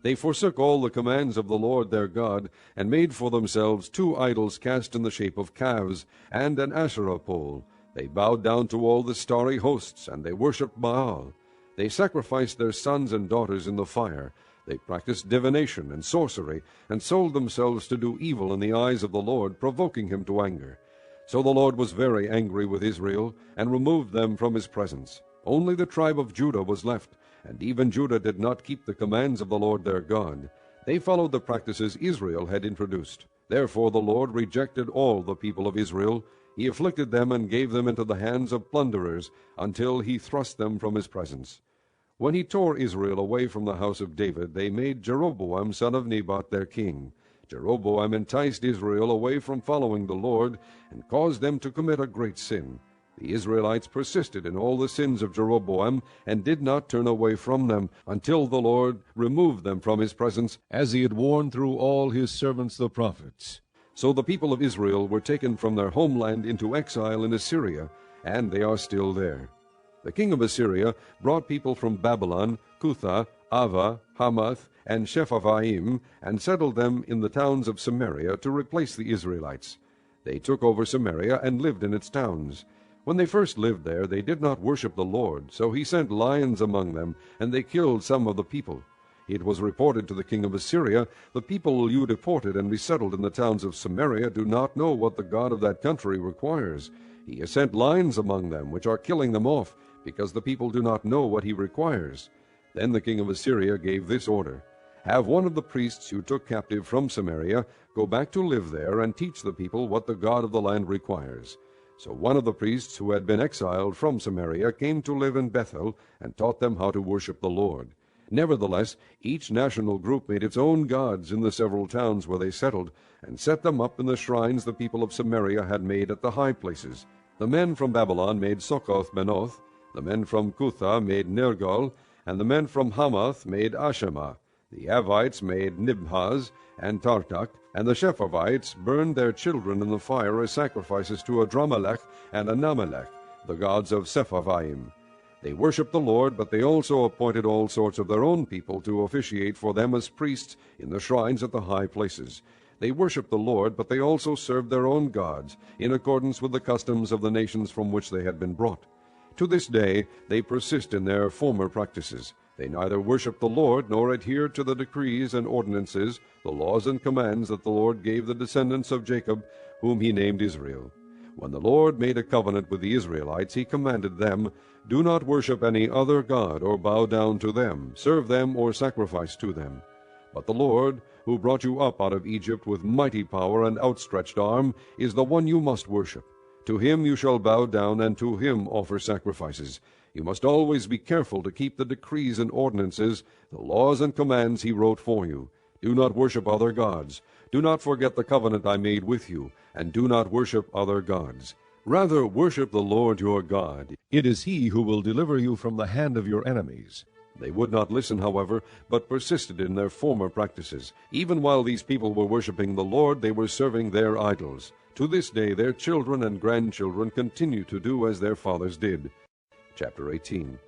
They forsook all the commands of the Lord their God, and made for themselves 2 idols cast in the shape of calves, and an Asherah pole. They bowed down to all the starry hosts, and they worshipped Baal. They sacrificed their sons and daughters in the fire. They practiced divination and sorcery, and sold themselves to do evil in the eyes of the Lord, provoking him to anger. So the Lord was very angry with Israel, and removed them from his presence. Only the tribe of Judah was left, and even Judah did not keep the commands of the Lord their God. They followed the practices Israel had introduced. Therefore the Lord rejected all the people of Israel. He afflicted them and gave them into the hands of plunderers, until he thrust them from his presence. When he tore Israel away from the house of David, they made Jeroboam son of Nebat their king. Jeroboam enticed Israel away from following the Lord, and caused them to commit a great sin. The Israelites persisted in all the sins of Jeroboam, and did not turn away from them, until the Lord removed them from his presence, as he had warned through all his servants the prophets. So the people of Israel were taken from their homeland into exile in Assyria, and they are still there. The king of Assyria brought people from Babylon, Cutha, Ava, Hamath, and Shephavaim, and settled them in the towns of Samaria to replace the Israelites. They took over Samaria and lived in its towns. When they first lived there, they did not worship the Lord, so he sent lions among them, and they killed some of the people. It was reported to the king of Assyria, "The people you deported and resettled in the towns of Samaria do not know what the God of that country requires. He has sent lions among them, which are killing them off, because the people do not know what he requires." Then the king of Assyria gave this order: "Have one of the priests you took captive from Samaria go back to live there, and teach the people what the God of the land requires." So one of the priests who had been exiled from Samaria came to live in Bethel, and taught them how to worship the Lord. Nevertheless, each national group made its own gods in the several towns where they settled, and set them up in the shrines the people of Samaria had made at the high places. The men from Babylon made Succoth-Benoth, the men from Cutha made Nergal, and the men from Hamath made Ashima. The Avites made Nibhaz and Tartak, and the Shephavites burned their children in the fire as sacrifices to Adramelech and Anamelech, the gods of Sepharvaim. They worshipped the Lord, but they also appointed all sorts of their own people to officiate for them as priests in the shrines at the high places. They worshipped the Lord, but they also served their own gods, in accordance with the customs of the nations from which they had been brought. To this day they persist in their former practices. They neither worship the Lord, nor adhere to the decrees and ordinances, the laws and commands that the Lord gave the descendants of Jacob, whom he named Israel. When the Lord made a covenant with the Israelites, he commanded them, "Do not worship any other god, or bow down to them, serve them, or sacrifice to them. But the Lord, who brought you up out of Egypt with mighty power and outstretched arm, is the one you must worship. To him you shall bow down, and to him offer sacrifices. You must always be careful to keep the decrees and ordinances, the laws and commands he wrote for you. Do not worship other gods. Do not forget the covenant I made with you, and do not worship other gods. Rather worship the Lord your God. It is he who will deliver you from the hand of your enemies." They would not listen, however, but persisted in their former practices. Even while these people were worshiping the Lord, they were serving their idols. To this day their children and grandchildren continue to do as their fathers did. Chapter 18.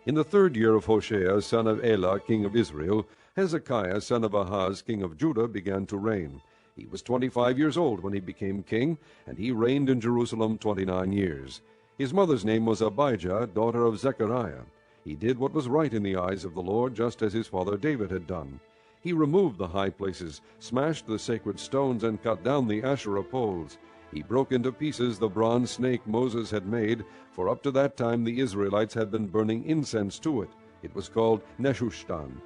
In the 3rd year of Hoshea, son of Elah, king of Israel, Hezekiah, son of Ahaz, king of Judah, began to reign. He was 25 years old when he became king, and he reigned in Jerusalem 29 years. His mother's name was Abijah, daughter of Zechariah. He did what was right in the eyes of the Lord, just as his father David had done. He removed the high places, smashed the sacred stones, and cut down the Asherah poles. He broke into pieces the bronze snake Moses had made, for up to that time the Israelites had been burning incense to it. It was called Nehushtan.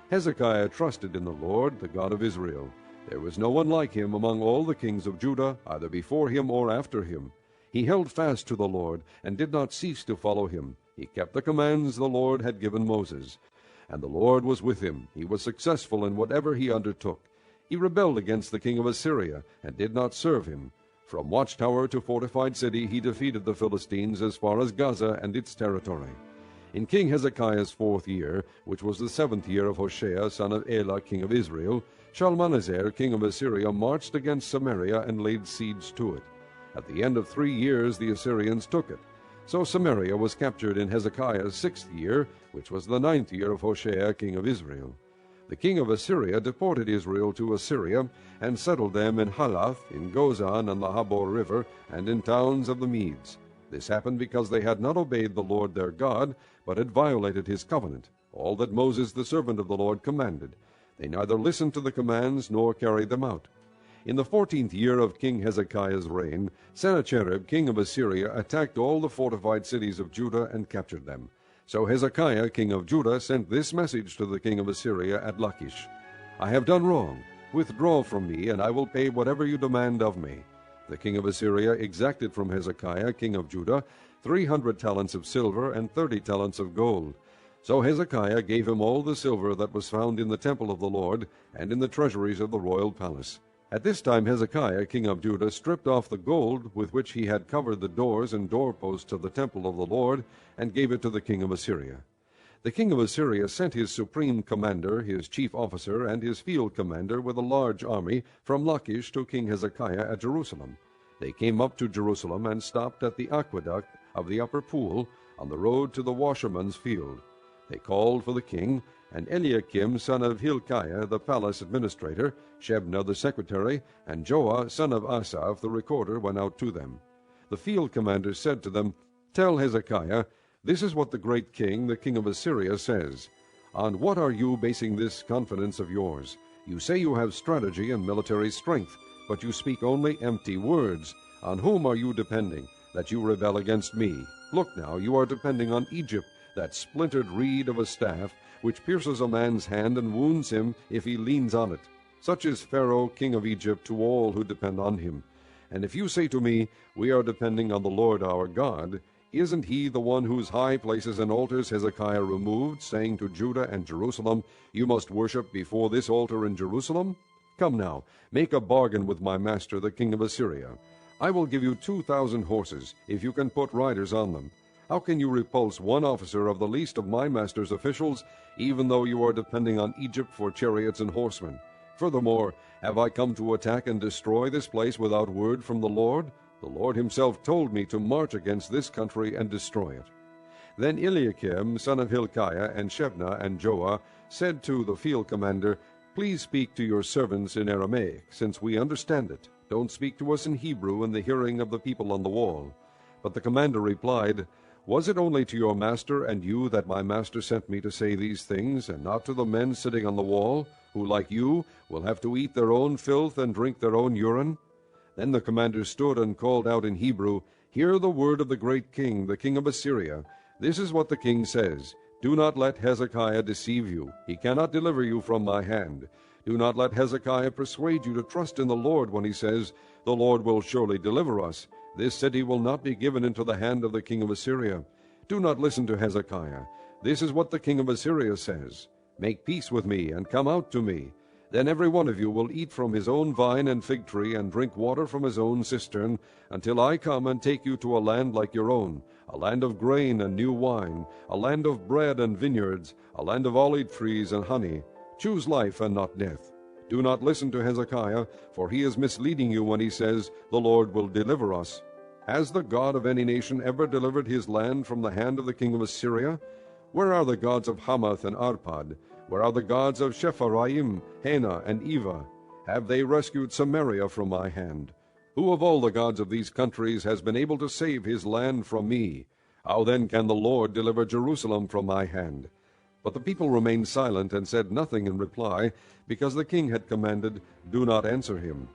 Hezekiah trusted in the Lord, the God of Israel. There was no one like him among all the kings of Judah, either before him or after him. He held fast to the Lord, and did not cease to follow him. He kept the commands the Lord had given Moses. And the Lord was with him. He was successful in whatever he undertook. He rebelled against the king of Assyria, and did not serve him. From watchtower to fortified city he defeated the Philistines as far as Gaza and its territory. In King Hezekiah's 4th year, which was the 7th year of Hoshea son of Elah king of Israel, Shalmaneser king of Assyria marched against Samaria and laid siege to it. At the end of 3 years the Assyrians took it. So Samaria was captured in Hezekiah's 6th year, which was the 9th year of Hoshea king of Israel. The king of Assyria deported Israel to Assyria, and settled them in Halath, in Gozan on the Habor river, and in towns of the Medes. This happened because they had not obeyed the Lord their God, but had violated his covenant, all that Moses the servant of the Lord commanded. They neither listened to the commands nor carried them out. In the 14th year of King Hezekiah's reign, Sennacherib king of Assyria attacked all the fortified cities of Judah and captured them. So Hezekiah king of Judah sent this message to the king of Assyria at Lachish: I have done wrong. Withdraw from me, and I will pay whatever you demand of me. The king of Assyria exacted from Hezekiah king of Judah 300 talents of silver and 30 talents of gold. So Hezekiah gave him all the silver that was found in the temple of the Lord, and in the treasuries of the royal palace. At this time Hezekiah king of Judah stripped off the gold with which he had covered the doors and doorposts of the temple of the Lord, and gave it to the king of Assyria. The king of Assyria sent his supreme commander, his chief officer, and his field commander with a large army from Lachish to King Hezekiah at Jerusalem. They came up to Jerusalem and stopped at the aqueduct of the upper pool on the road to the washerman's field. They called for the king, and Eliakim son of Hilkiah the palace administrator, Shebna the secretary, and Joah son of Asaph the recorder went out to them. The field commander said to them, Tell Hezekiah, this is what the great king, the king of Assyria, says. On what are you basing this confidence of yours? You say you have strategy and military strength, but you speak only empty words. On whom are you depending, that you rebel against me? Look now, you are depending on Egypt, that splintered reed of a staff, which pierces a man's hand and wounds him if he leans on it. Such is Pharaoh king of Egypt to all who depend on him. And if you say to me, We are depending on the Lord our God, isn't he the one whose high places and altars Hezekiah removed, saying to Judah and Jerusalem, You must worship before this altar in Jerusalem? Come now, make a bargain with my master the king of Assyria. I will give you 2,000 horses, if you can put riders on them. How can you repulse one officer of the least of my master's officials, even though you are depending on Egypt for chariots and horsemen? Furthermore, have I come to attack and destroy this place without word from the Lord? The Lord himself told me to march against this country and destroy it. Then Eliakim, son of Hilkiah, and Shebna, and Joah, said to the field commander, Please speak to your servants in Aramaic, since we understand it. Don't speak to us in Hebrew in the hearing of the people on the wall. But the commander replied, Was it only to your master and you that my master sent me to say these things, and not to the men sitting on the wall, who, like you, will have to eat their own filth and drink their own urine? Then the commander stood and called out in Hebrew, Hear the word of the great king, the king of Assyria. This is what the king says, Do not let Hezekiah deceive you. He cannot deliver you from my hand. Do not let Hezekiah persuade you to trust in the Lord when he says, The Lord will surely deliver us. This city will not be given into the hand of the king of Assyria. Do not listen to Hezekiah. This is what the king of Assyria says, Make peace with me, and come out to me. Then every one of you will eat from his own vine and fig tree, and drink water from his own cistern, until I come and take you to a land like your own, a land of grain and new wine, a land of bread and vineyards, a land of olive trees and honey. Choose life and not death. Do not listen to Hezekiah, for he is misleading you when he says, The Lord will deliver us. Has the God of any nation ever delivered his land from the hand of the king of Assyria? Where are the gods of Hamath and Arpad? Where are the gods of Shepharaim, Hena, and Eva? Have they rescued Samaria from my hand? Who of all the gods of these countries has been able to save his land from me? How then can the Lord deliver Jerusalem from my hand? But the people remained silent and said nothing in reply, because the king had commanded, "Do not answer him."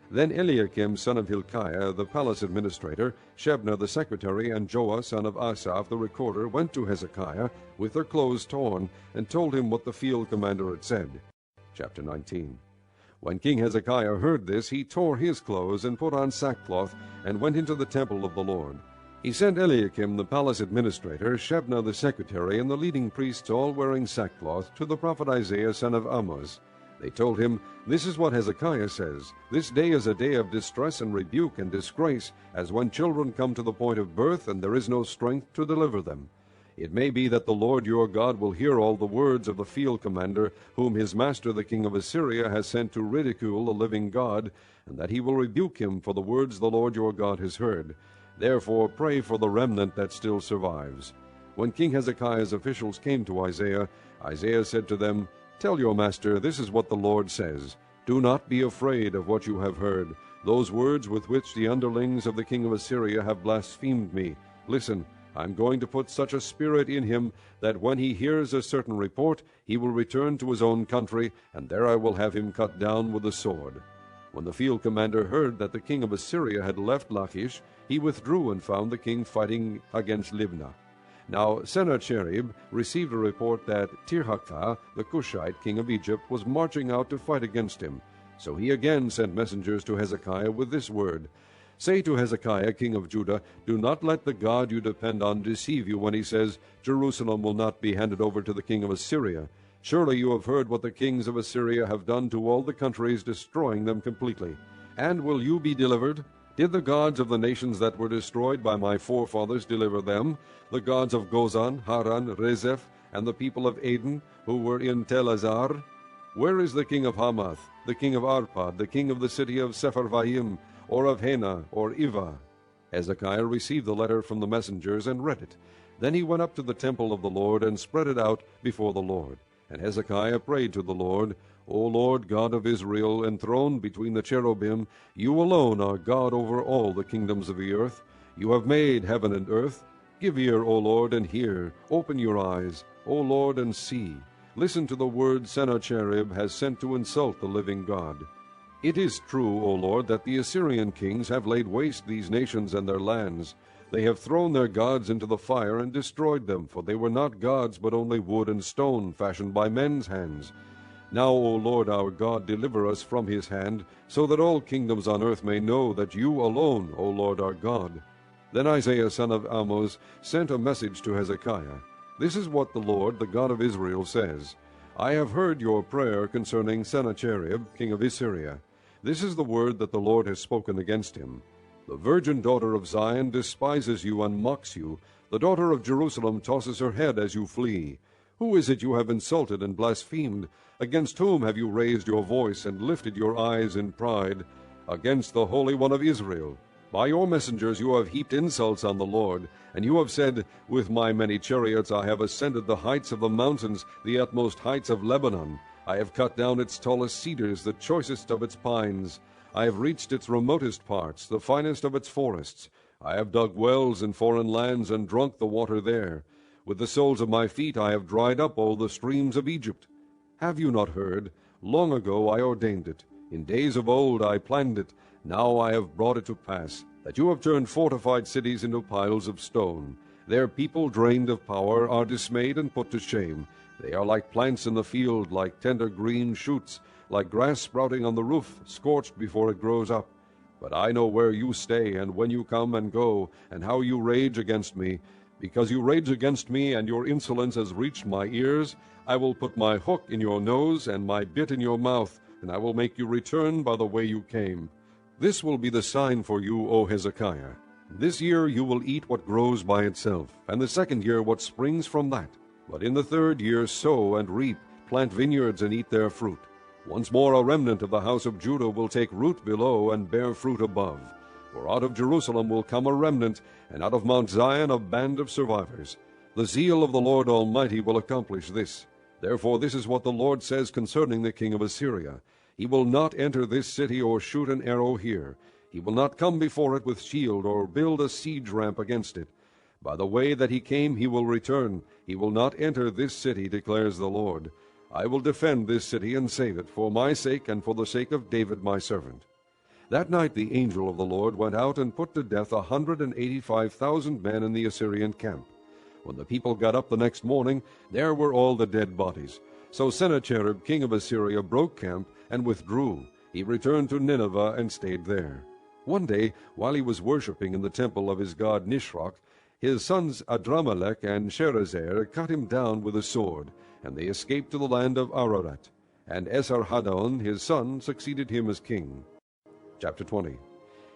Then Eliakim son of Hilkiah, the palace administrator, Shebna the secretary, and Joah son of Asaph the recorder went to Hezekiah with their clothes torn, and told him what the field commander had said. Chapter 19. When King Hezekiah heard this, he tore his clothes and put on sackcloth, and went into the temple of the Lord. He sent Eliakim the palace administrator, Shebna the secretary, and the leading priests, all wearing sackcloth, to the prophet Isaiah son of Amoz. They told him, "This is what Hezekiah says, This day is a day of distress and rebuke and disgrace, as when children come to the point of birth, and there is no strength to deliver them. It may be that the Lord your God will hear all the words of the field commander, whom his master the king of Assyria has sent to ridicule the living God, and that he will rebuke him for the words the Lord your God has heard. Therefore pray for the remnant that still survives." When King Hezekiah's officials came to Isaiah, Isaiah said to them, "Tell your master, this is what the Lord says. Do not be afraid of what you have heard, those words with which the underlings of the king of Assyria have blasphemed me. Listen, I am going to put such a spirit in him that when he hears a certain report, he will return to his own country, and there I will have him cut down with the sword." When the field commander heard that the king of Assyria had left Lachish, he withdrew and found the king fighting against Libnah. Now Sennacherib received a report that Tirhakah, the Cushite king of Egypt, was marching out to fight against him. So he again sent messengers to Hezekiah with this word, "Say to Hezekiah king of Judah, Do not let the God you depend on deceive you when he says, Jerusalem will not be handed over to the king of Assyria. Surely you have heard what the kings of Assyria have done to all the countries, destroying them completely. And will you be delivered? Did the gods of the nations that were destroyed by my forefathers deliver them, the gods of Gozan, Haran, Rezeph, and the people of Aden, who were in Tel Azar? Where is the king of Hamath, the king of Arpad, the king of the city of Sepharvaim, or of Hena, or Ivah?" Hezekiah received the letter from the messengers and read it. Then he went up to the temple of the Lord and spread it out before the Lord. And Hezekiah prayed to the Lord, "O Lord God of Israel, enthroned between the cherubim, you alone are God over all the kingdoms of the earth. You have made heaven and earth. Give ear, O Lord, and hear. Open your eyes, O Lord, and see. Listen to the word Sennacherib has sent to insult the living God. It is true, O Lord, that the Assyrian kings have laid waste these nations and their lands. They have thrown their gods into the fire and destroyed them, for they were not gods, but only wood and stone, fashioned by men's hands. Now, O Lord our God, deliver us from his hand, so that all kingdoms on earth may know that you alone, O Lord our God." Then Isaiah son of Amoz sent a message to Hezekiah. "This is what the Lord, the God of Israel, says. I have heard your prayer concerning Sennacherib, king of Assyria. This is the word that the Lord has spoken against him. The virgin daughter of Zion despises you and mocks you. The daughter of Jerusalem tosses her head as you flee. Who is it you have insulted and blasphemed? Against whom have you raised your voice and lifted your eyes in pride? Against the Holy One of Israel. By your messengers you have heaped insults on the Lord, and you have said, With my many chariots I have ascended the heights of the mountains, the utmost heights of Lebanon. I have cut down its tallest cedars, the choicest of its pines. I have reached its remotest parts, the finest of its forests. I have dug wells in foreign lands and drunk the water there. With the soles of my feet I have dried up all the streams of Egypt. Have you not heard? Long ago I ordained it. In days of old I planned it. Now I have brought it to pass, that you have turned fortified cities into piles of stone. Their people, drained of power, are dismayed and put to shame. They are like plants in the field, like tender green shoots, like grass sprouting on the roof, scorched before it grows up. But I know where you stay, and when you come and go, and how you rage against me. Because you rage against me, and your insolence has reached my ears, I will put my hook in your nose and my bit in your mouth, and I will make you return by the way you came. This will be the sign for you, O Hezekiah. This year you will eat what grows by itself, and the second year what springs from that. But in the third year sow and reap, plant vineyards and eat their fruit. Once more a remnant of the house of Judah will take root below and bear fruit above. For out of Jerusalem will come a remnant, and out of Mount Zion a band of survivors. The zeal of the Lord Almighty will accomplish this. Therefore this is what the Lord says concerning the king of Assyria. He will not enter this city or shoot an arrow here. He will not come before it with shield or build a siege ramp against it. By the way that he came he will return. He will not enter this city, declares the Lord. I will defend this city and save it, for my sake and for the sake of David my servant. That night the angel of the Lord went out and put to death 185,000 men in the Assyrian camp. When the people got up the next morning, there were all the dead bodies. So Sennacherib king of Assyria broke camp and withdrew. He returned to Nineveh and stayed there. One day, while he was worshipping in the temple of his god Nisroch, his sons Adramelech and Sherezer cut him down with a sword, and they escaped to the land of Ararat. And Esarhaddon his son succeeded him as king. Chapter 20.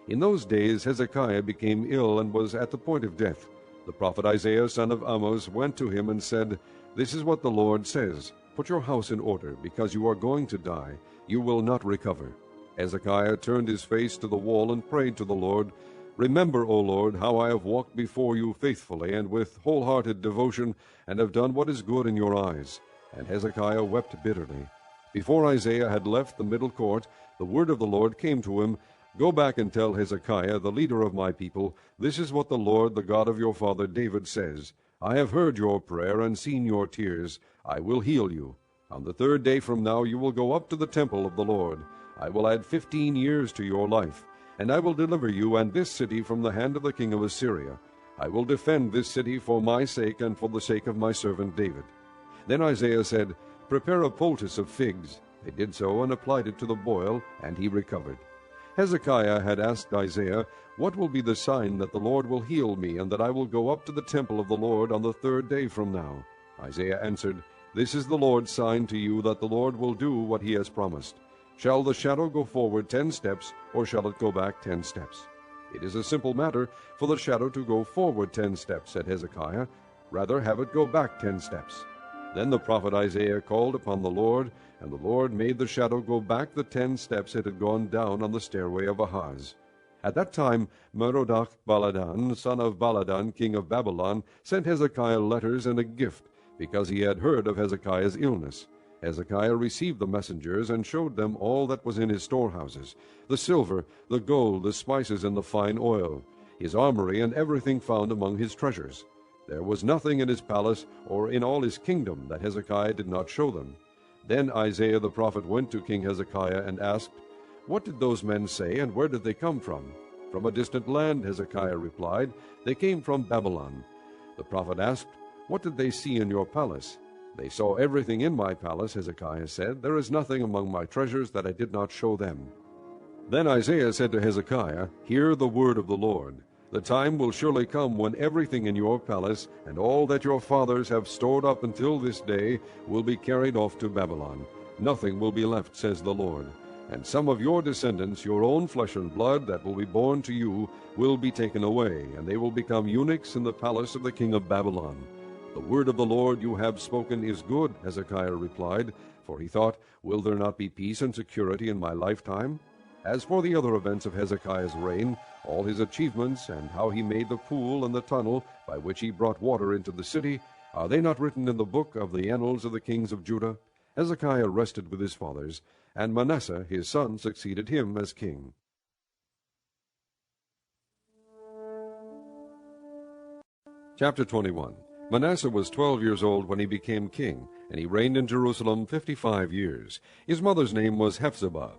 In those days Hezekiah became ill and was at the point of death. The prophet Isaiah son of Amoz went to him and said, This is what the Lord says, Put your house in order, because you are going to die. You will not recover. Hezekiah turned his face to the wall and prayed to the Lord, Remember, O Lord, how I have walked before you faithfully and with wholehearted devotion, and have done what is good in your eyes. And Hezekiah wept bitterly. Before Isaiah had left the middle court, the word of the Lord came to him, Go back and tell Hezekiah, the leader of my people, This is what the Lord, the God of your father David, says, I have heard your prayer and seen your tears. I will heal you. On the 3rd day from now you will go up to the temple of the Lord. I will add 15 years to your life, and I will deliver you and this city from the hand of the king of Assyria. I will defend this city for my sake and for the sake of my servant David. Then Isaiah said, Prepare a poultice of figs. They did so and applied it to the boil, and he recovered. Hezekiah had asked Isaiah, What will be the sign that the Lord will heal me, and that I will go up to the temple of the Lord on the 3rd day from now? Isaiah answered, This is the Lord's sign to you that the Lord will do what he has promised. Shall the shadow go forward 10 steps, or shall it go back 10 steps? It is a simple matter for the shadow to go forward 10 steps, said Hezekiah. Rather have it go back 10 steps. Then the prophet Isaiah called upon the Lord, and the Lord made the shadow go back the 10 steps it had gone down on the stairway of Ahaz. At that time Merodach-Baladan, son of Baladan, king of Babylon, sent Hezekiah letters and a gift, because he had heard of Hezekiah's illness. Hezekiah received the messengers and showed them all that was in his storehouses, the silver, the gold, the spices, and the fine oil, his armory, and everything found among his treasures. There was nothing in his palace or in all his kingdom that Hezekiah did not show them. Then Isaiah the prophet went to King Hezekiah and asked, What did those men say, and where did they come from? From a distant land, Hezekiah replied. They came from Babylon. The prophet asked, What did they see in your palace? They saw everything in my palace, Hezekiah said. There is nothing among my treasures that I did not show them. Then Isaiah said to Hezekiah, Hear the word of the Lord. The time will surely come when everything in your palace and all that your fathers have stored up until this day will be carried off to Babylon. Nothing will be left, says the Lord. And some of your descendants, your own flesh and blood, that will be born to you, will be taken away, and they will become eunuchs in the palace of the king of Babylon. The word of the Lord you have spoken is good, Hezekiah replied, for he thought, Will there not be peace and security in my lifetime? As for the other events of Hezekiah's reign, all his achievements, and how he made the pool and the tunnel by which he brought water into the city, are they not written in the book of the annals of the kings of Judah? Hezekiah rested with his fathers, and Manasseh his son succeeded him as king. Chapter 21. Manasseh was 12 years old when he became king, and he reigned in Jerusalem 55 years. His mother's name was Hephzibah.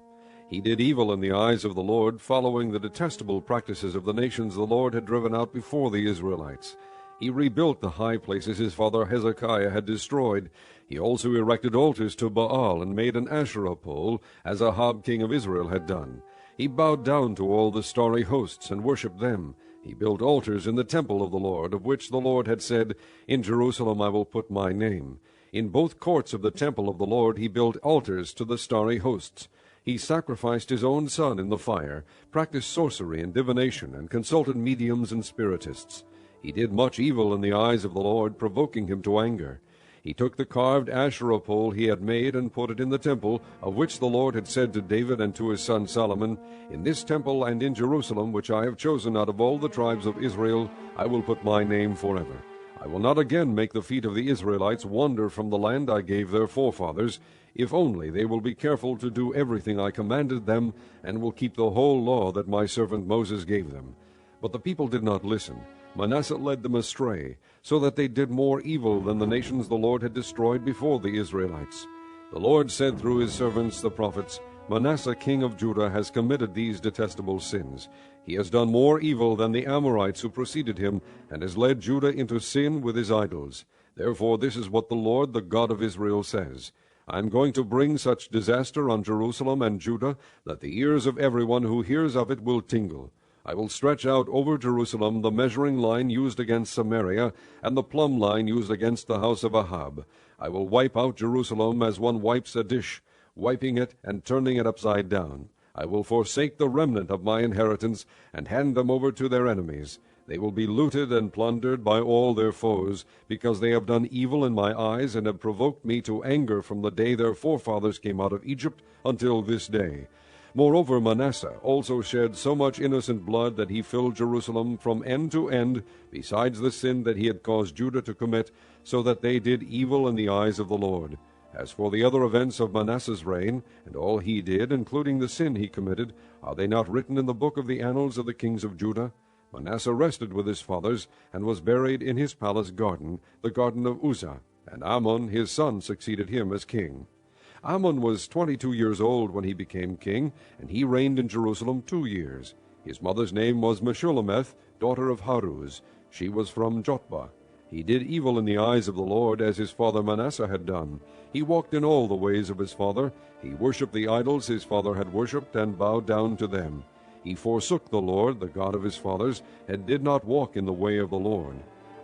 He did evil in the eyes of the Lord, following the detestable practices of the nations the Lord had driven out before the Israelites. He rebuilt the high places his father Hezekiah had destroyed. He also erected altars to Baal and made an Asherah pole, as Ahab king of Israel had done. He bowed down to all the starry hosts and worshipped them. He built altars in the temple of the Lord, of which the Lord had said, In Jerusalem I will put my name. In both courts of the temple of the Lord he built altars to the starry hosts. He sacrificed his own son in the fire, practiced sorcery and divination, and consulted mediums and spiritists. He did much evil in the eyes of the Lord, provoking him to anger. He took the carved Asherah pole he had made and put it in the temple, of which the Lord had said to David and to his son Solomon, In this temple and in Jerusalem, which I have chosen out of all the tribes of Israel, I will put my name forever. I will not again make the feet of the Israelites wander from the land I gave their forefathers, if only they will be careful to do everything I commanded them, and will keep the whole law that my servant Moses gave them. But the people did not listen. Manasseh led them astray, so that they did more evil than the nations the Lord had destroyed before the Israelites. The Lord said through his servants the prophets, Manasseh king of Judah has committed these detestable sins. He has done more evil than the Amorites who preceded him, and has led Judah into sin with his idols. Therefore this is what the Lord, the God of Israel, says. I am going to bring such disaster on Jerusalem and Judah that the ears of everyone who hears of it will tingle. I will stretch out over Jerusalem the measuring line used against Samaria, and the plumb line used against the house of Ahab. I will wipe out Jerusalem as one wipes a dish, wiping it and turning it upside down. I will forsake the remnant of my inheritance, and hand them over to their enemies. They will be looted and plundered by all their foes, because they have done evil in my eyes, and have provoked me to anger from the day their forefathers came out of Egypt until this day. Moreover, Manasseh also shed so much innocent blood that he filled Jerusalem from end to end, besides the sin that he had caused Judah to commit, so that they did evil in the eyes of the Lord. As for the other events of Manasseh's reign, and all he did, including the sin he committed, are they not written in the book of the annals of the kings of Judah? Manasseh rested with his fathers, and was buried in his palace garden, the garden of Uzzah, and Amon his son succeeded him as king. Amon was 22 years old when he became king, and he reigned in Jerusalem 2 years. His mother's name was Meshullemeth, daughter of Haruz. She was from Jotbah. He did evil in the eyes of the Lord, as his father Manasseh had done. He walked in all the ways of his father. He worshipped the idols his father had worshipped, and bowed down to them. He forsook the Lord, the God of his fathers, and did not walk in the way of the Lord.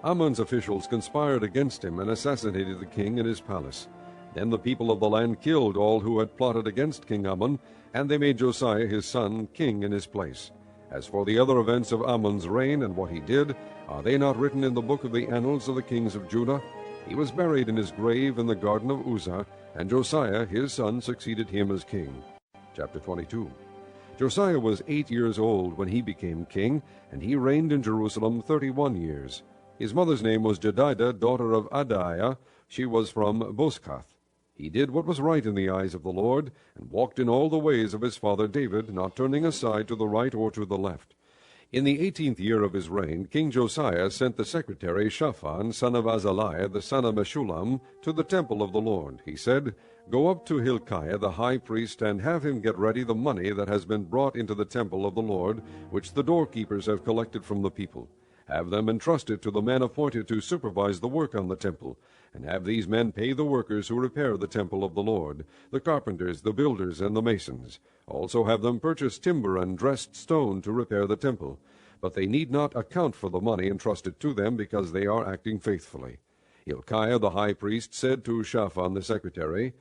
Amon's officials conspired against him, and assassinated the king in his palace. Then the people of the land killed all who had plotted against King Amon, and they made Josiah his son king in his place. As for the other events of Amon's reign and what he did, are they not written in the book of the annals of the kings of Judah? He was buried in his grave in the garden of Uzzah, and Josiah his son succeeded him as king. Chapter 22. Josiah was 8 years old when he became king, and he reigned in Jerusalem 31 years. His mother's name was Jedidah, daughter of Adaiah. She was from Bozkath. He did what was right in the eyes of the Lord, and walked in all the ways of his father David, not turning aside to the right or to the left. In the 18th year of his reign, King Josiah sent the secretary Shaphan, son of Azaliah, the son of Meshullam, to the temple of the Lord. He said, Go up to Hilkiah the high priest, and have him get ready the money that has been brought into the temple of the Lord, which the doorkeepers have collected from the people. Have them entrust it to the men appointed to supervise the work on the temple, and have these men pay the workers who repair the temple of the Lord, the carpenters, the builders, and the masons. Also have them purchase timber and dressed stone to repair the temple. But they need not account for the money entrusted to them, because they are acting faithfully. Hilkiah the high priest said to Shaphan the secretary,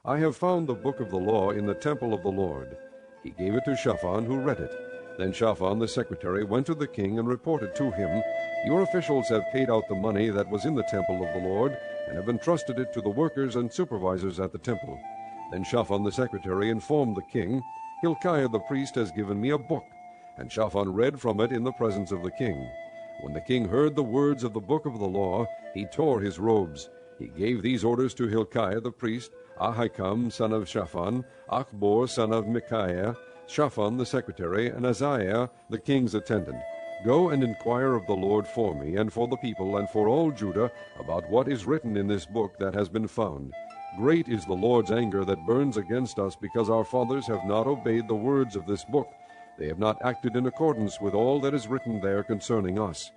I have found the book of the law in the temple of the Lord. He gave it to Shaphan, who read it. Then Shaphan the secretary went to the king and reported to him, Your officials have paid out the money that was in the temple of the Lord, and have entrusted it to the workers and supervisors at the temple. Then Shaphan the secretary informed the king, Hilkiah the priest has given me a book. And Shaphan read from it in the presence of the king. When the king heard the words of the book of the law, he tore his robes. He gave these orders to Hilkiah the priest, Ahikam son of Shaphan, Achbor son of Micaiah, Shaphan the secretary, and Azariah the king's attendant. Go and inquire of the Lord for me, and for the people, and for all Judah, about what is written in this book that has been found. Great is the Lord's anger that burns against us, because our fathers have not obeyed the words of this book. They have not acted in accordance with all that is written there concerning us.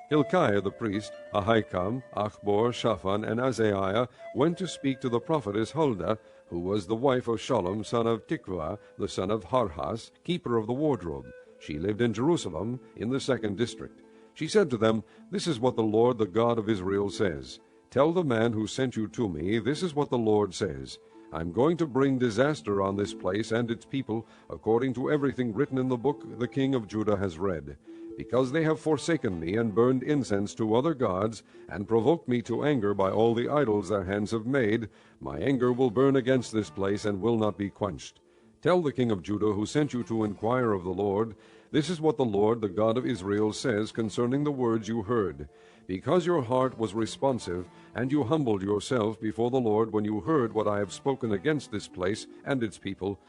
Hilkiah the priest, Ahikam, Achbor, Shaphan, and Azariah went to speak to the prophetess Huldah, who was the wife of Shallum, son of Tikvah, the son of Harhas, keeper of the wardrobe. She lived in Jerusalem, in the 2nd district. She said to them, This is what the Lord, the God of Israel, says. Tell the man who sent you to me, this is what the Lord says. I am going to bring disaster on this place and its people, according to everything written in the book the king of Judah has read. Because they have forsaken me and burned incense to other gods, and provoked me to anger by all the idols their hands have made, my anger will burn against this place and will not be quenched. Tell the king of Judah who sent you to inquire of the Lord, This is what the Lord, the God of Israel, says concerning the words you heard. Because your heart was responsive, and you humbled yourself before the Lord when you heard what I have spoken against this place and its people,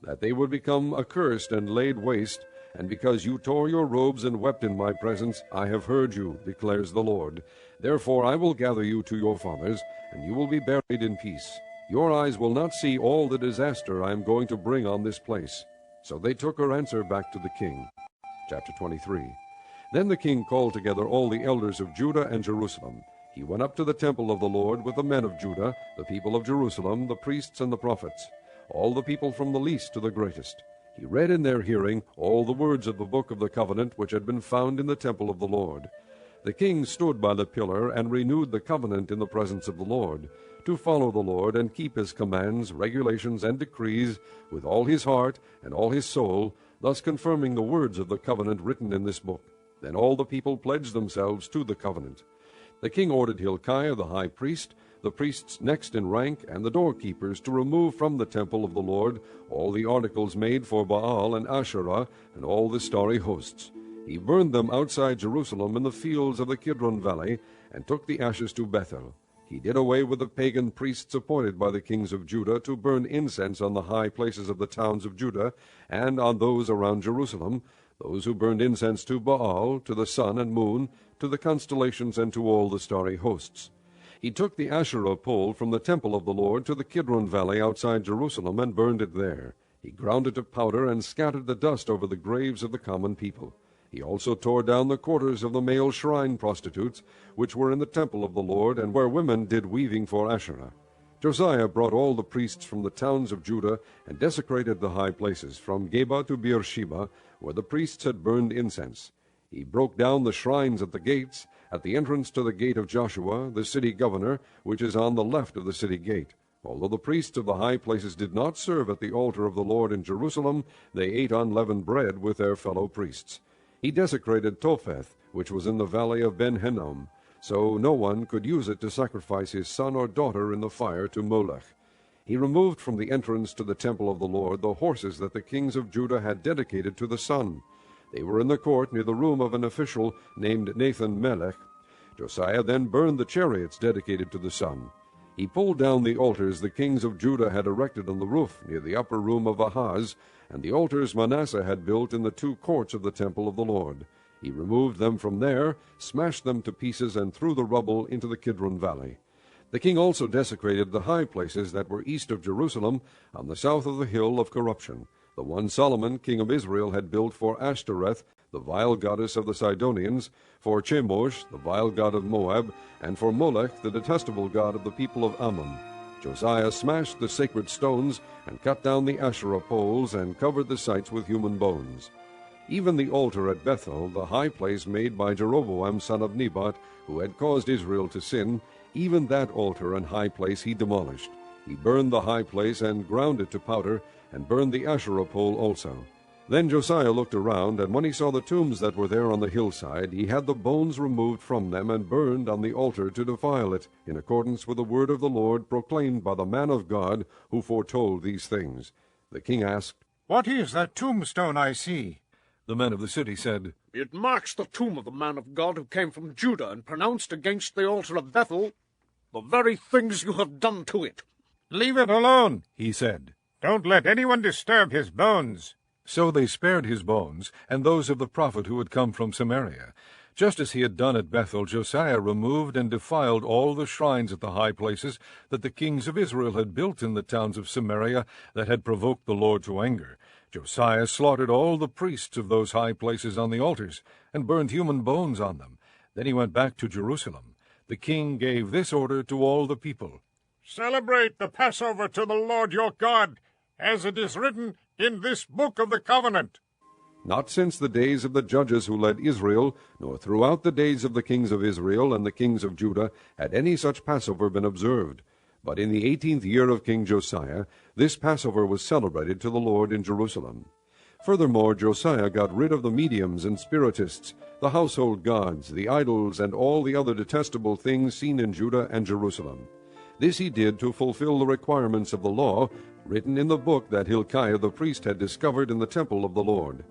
that they would become accursed and laid waste, And because you tore your robes and wept in my presence, I have heard you, declares the Lord. Therefore I will gather you to your fathers, and you will be buried in peace. Your eyes will not see all the disaster I am going to bring on this place. So they took her answer back to the king. Chapter 23. Then the king called together all the elders of Judah and Jerusalem. He went up to the temple of the Lord with the men of Judah, the people of Jerusalem, the priests and the prophets, all the people from the least to the greatest. He read in their hearing all the words of the book of the covenant which had been found in the temple of the Lord. The king stood by the pillar and renewed the covenant in the presence of the Lord, to follow the Lord and keep his commands, regulations, and decrees with all his heart and all his soul, thus confirming the words of the covenant written in this book. Then all the people pledged themselves to the covenant. The king ordered Hilkiah the high priest, the priests next in rank, and the doorkeepers to remove from the temple of the Lord all the articles made for Baal and Asherah and all the starry hosts. He burned them outside Jerusalem in the fields of the Kidron valley, and took the ashes to Bethel. He did away with the pagan priests appointed by the kings of Judah to burn incense on the high places of the towns of Judah and on those around Jerusalem, those who burned incense to Baal, to the sun and moon, to the constellations, and to all the starry hosts. He took the Asherah pole from the temple of the Lord to the Kidron valley outside Jerusalem and burned it there. He ground it to powder and scattered the dust over the graves of the common people. He also tore down the quarters of the male shrine prostitutes, which were in the temple of the Lord, and where women did weaving for Asherah. Josiah brought all the priests from the towns of Judah and desecrated the high places, from Geba to Beersheba, where the priests had burned incense. He broke down the shrines at the gates, at the entrance to the gate of Joshua, the city governor, which is on the left of the city gate. Although the priests of the high places did not serve at the altar of the Lord in Jerusalem, they ate unleavened bread with their fellow priests. He desecrated Topheth, which was in the valley of Ben-Hinnom, so no one could use it to sacrifice his son or daughter in the fire to Molech. He removed from the entrance to the temple of the Lord the horses that the kings of Judah had dedicated to the sun. They were in the court near the room of an official named Nathan Melech. Josiah then burned the chariots dedicated to the sun. He pulled down the altars the kings of Judah had erected on the roof near the upper room of Ahaz, and the altars Manasseh had built in the two courts of the temple of the Lord. He removed them from there, smashed them to pieces, and threw the rubble into the Kidron valley. The king also desecrated the high places that were east of Jerusalem, on the south of the hill of corruption, the one Solomon, king of Israel, had built for Ashtoreth, the vile goddess of the Sidonians, for Chemosh, the vile god of Moab, and for Molech, the detestable god of the people of Ammon. Josiah smashed the sacred stones, and cut down the Asherah poles, and covered the sites with human bones. Even the altar at Bethel, the high place made by Jeroboam son of Nebat, who had caused Israel to sin, even that altar and high place he demolished. He burned the high place and ground it to powder, and burned the Asherah pole also. Then Josiah looked around, and when he saw the tombs that were there on the hillside, he had the bones removed from them and burned on the altar to defile it, in accordance with the word of the Lord proclaimed by the man of God who foretold these things. The king asked, "What is that tombstone I see?" The men of the city said, "It marks the tomb of the man of God who came from Judah and pronounced against the altar of Bethel the very things you have done to it." "Leave it alone," he said. "Don't let anyone disturb his bones." So they spared his bones, and those of the prophet who had come from Samaria. Just as he had done at Bethel, Josiah removed and defiled all the shrines at the high places that the kings of Israel had built in the towns of Samaria that had provoked the Lord to anger. Josiah slaughtered all the priests of those high places on the altars, and burned human bones on them. Then he went back to Jerusalem. The king gave this order to all the people: "Celebrate the Passover to the Lord your God, as it is written in this book of the covenant." Not since the days of the judges who led Israel, nor throughout the days of the kings of Israel and the kings of Judah, had any such Passover been observed. But in the 18th year of King Josiah, this Passover was celebrated to the Lord in Jerusalem. Furthermore, Josiah got rid of the mediums and spiritists, the household gods, the idols, and all the other detestable things seen in Judah and Jerusalem. This he did to fulfill the requirements of the law, written in the book that Hilkiah the priest had discovered in the temple of the Lord.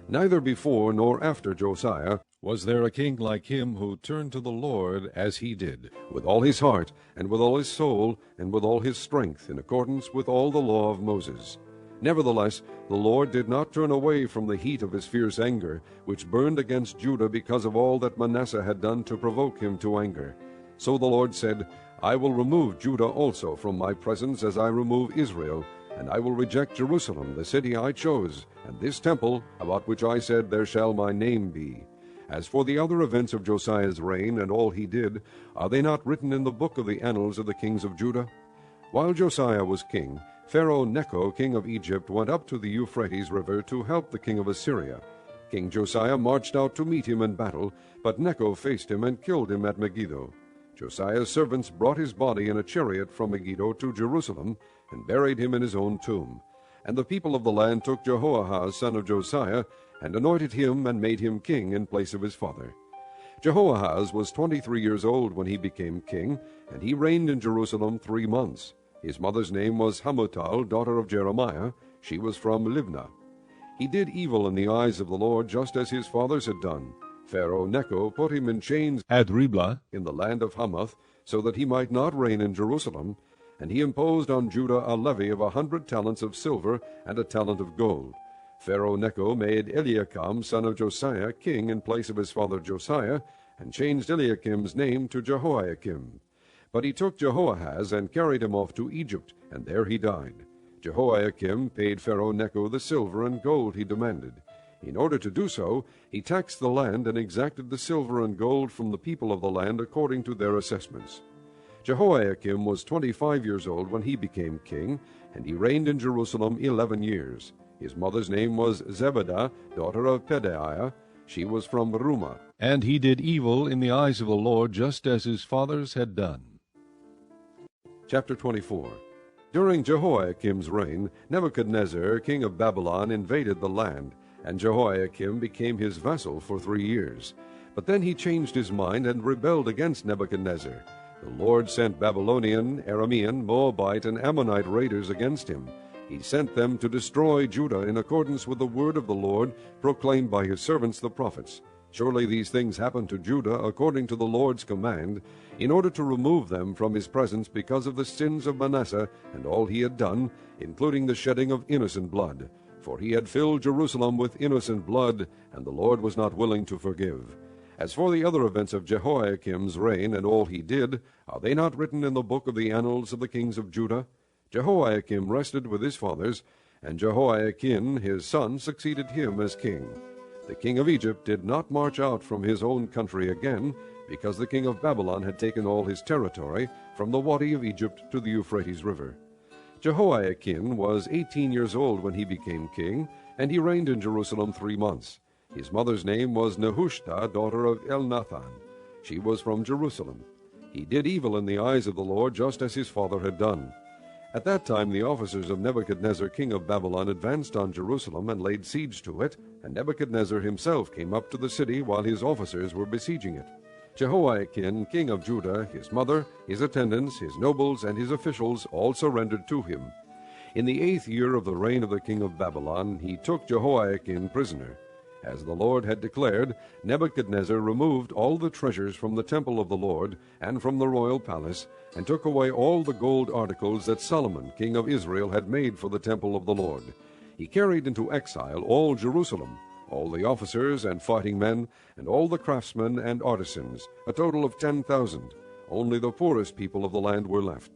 Neither before nor after Josiah was there a king like him who turned to the Lord as he did, with all his heart, and with all his soul, and with all his strength, in accordance with all the law of Moses. Nevertheless, the Lord did not turn away from the heat of his fierce anger, which burned against Judah because of all that Manasseh had done to provoke him to anger. So the Lord said, I will remove Judah also from my presence as I remove Israel, and I will reject Jerusalem, the city I chose, and this temple, about which I said, There shall my name be. As for the other events of Josiah's reign and all he did, are they not written in the book of the annals of the kings of Judah? While Josiah was king, Pharaoh Necho, king of Egypt, went up to the Euphrates River to help the king of Assyria. King Josiah marched out to meet him in battle, but Necho faced him and killed him at Megiddo. Josiah's servants brought his body in a chariot from Megiddo to Jerusalem, and buried him in his own tomb. And the people of the land took Jehoahaz son of Josiah, and anointed him and made him king in place of his father. Jehoahaz was 23 years old when he became king, and he reigned in Jerusalem 3 months. His mother's name was Hamutal, daughter of Jeremiah. She was from Libnah. He did evil in the eyes of the Lord, just as his fathers had done. Pharaoh Necho put him in chains at Riblah in the land of Hamath, so that he might not reign in Jerusalem. And he imposed on Judah a levy of 100 talents of silver and a talent of gold. Pharaoh Necho made Eliakim, son of Josiah, king in place of his father Josiah, and changed Eliakim's name to Jehoiakim. But he took Jehoahaz and carried him off to Egypt, and there he died. Jehoiakim paid Pharaoh Necho the silver and gold he demanded. In order to do so, he taxed the land and exacted the silver and gold from the people of the land according to their assessments. Jehoiakim was 25 years old when he became king, and he reigned in Jerusalem 11 years. His mother's name was Zebedah, daughter of Pedaiah. She was from Rumah. and he did evil in the eyes of the Lord, just as his fathers had done. Chapter 24. During Jehoiakim's reign, Nebuchadnezzar, king of Babylon, invaded the land, and Jehoiakim became his vassal for 3 years. But then he changed his mind and rebelled against Nebuchadnezzar. The Lord sent Babylonian, Aramean, Moabite, and Ammonite raiders against him. He sent them to destroy Judah in accordance with the word of the Lord proclaimed by his servants the prophets. Surely these things happened to Judah according to the Lord's command, in order to remove them from his presence because of the sins of Manasseh and all he had done, including the shedding of innocent blood. For he had filled Jerusalem with innocent blood, and the Lord was not willing to forgive. As for the other events of Jehoiakim's reign and all he did, are they not written in the book of the annals of the kings of Judah? Jehoiakim rested with his fathers, and Jehoiakim his son succeeded him as king. The king of Egypt did not march out from his own country again, because the king of Babylon had taken all his territory, from the Wadi of Egypt to the Euphrates River. Jehoiakim was 18 years old when he became king, and he reigned in Jerusalem 3 months. His mother's name was Nehushta, daughter of Elnathan. She was from Jerusalem. He did evil in the eyes of the Lord, just as his father had done. At that time the officers of Nebuchadnezzar king of Babylon advanced on Jerusalem and laid siege to it, and Nebuchadnezzar himself came up to the city while his officers were besieging it. Jehoiakim king of Judah, his mother, his attendants, his nobles, and his officials all surrendered to him. In the 8th year of the reign of the king of Babylon he took Jehoiakim prisoner. As the Lord had declared, Nebuchadnezzar removed all the treasures from the temple of the Lord and from the royal palace, and took away all the gold articles that Solomon king of Israel had made for the temple of the Lord. He carried into exile all Jerusalem, all the officers and fighting men, and all the craftsmen and artisans, a total of 10,000. Only the poorest people of the land were left.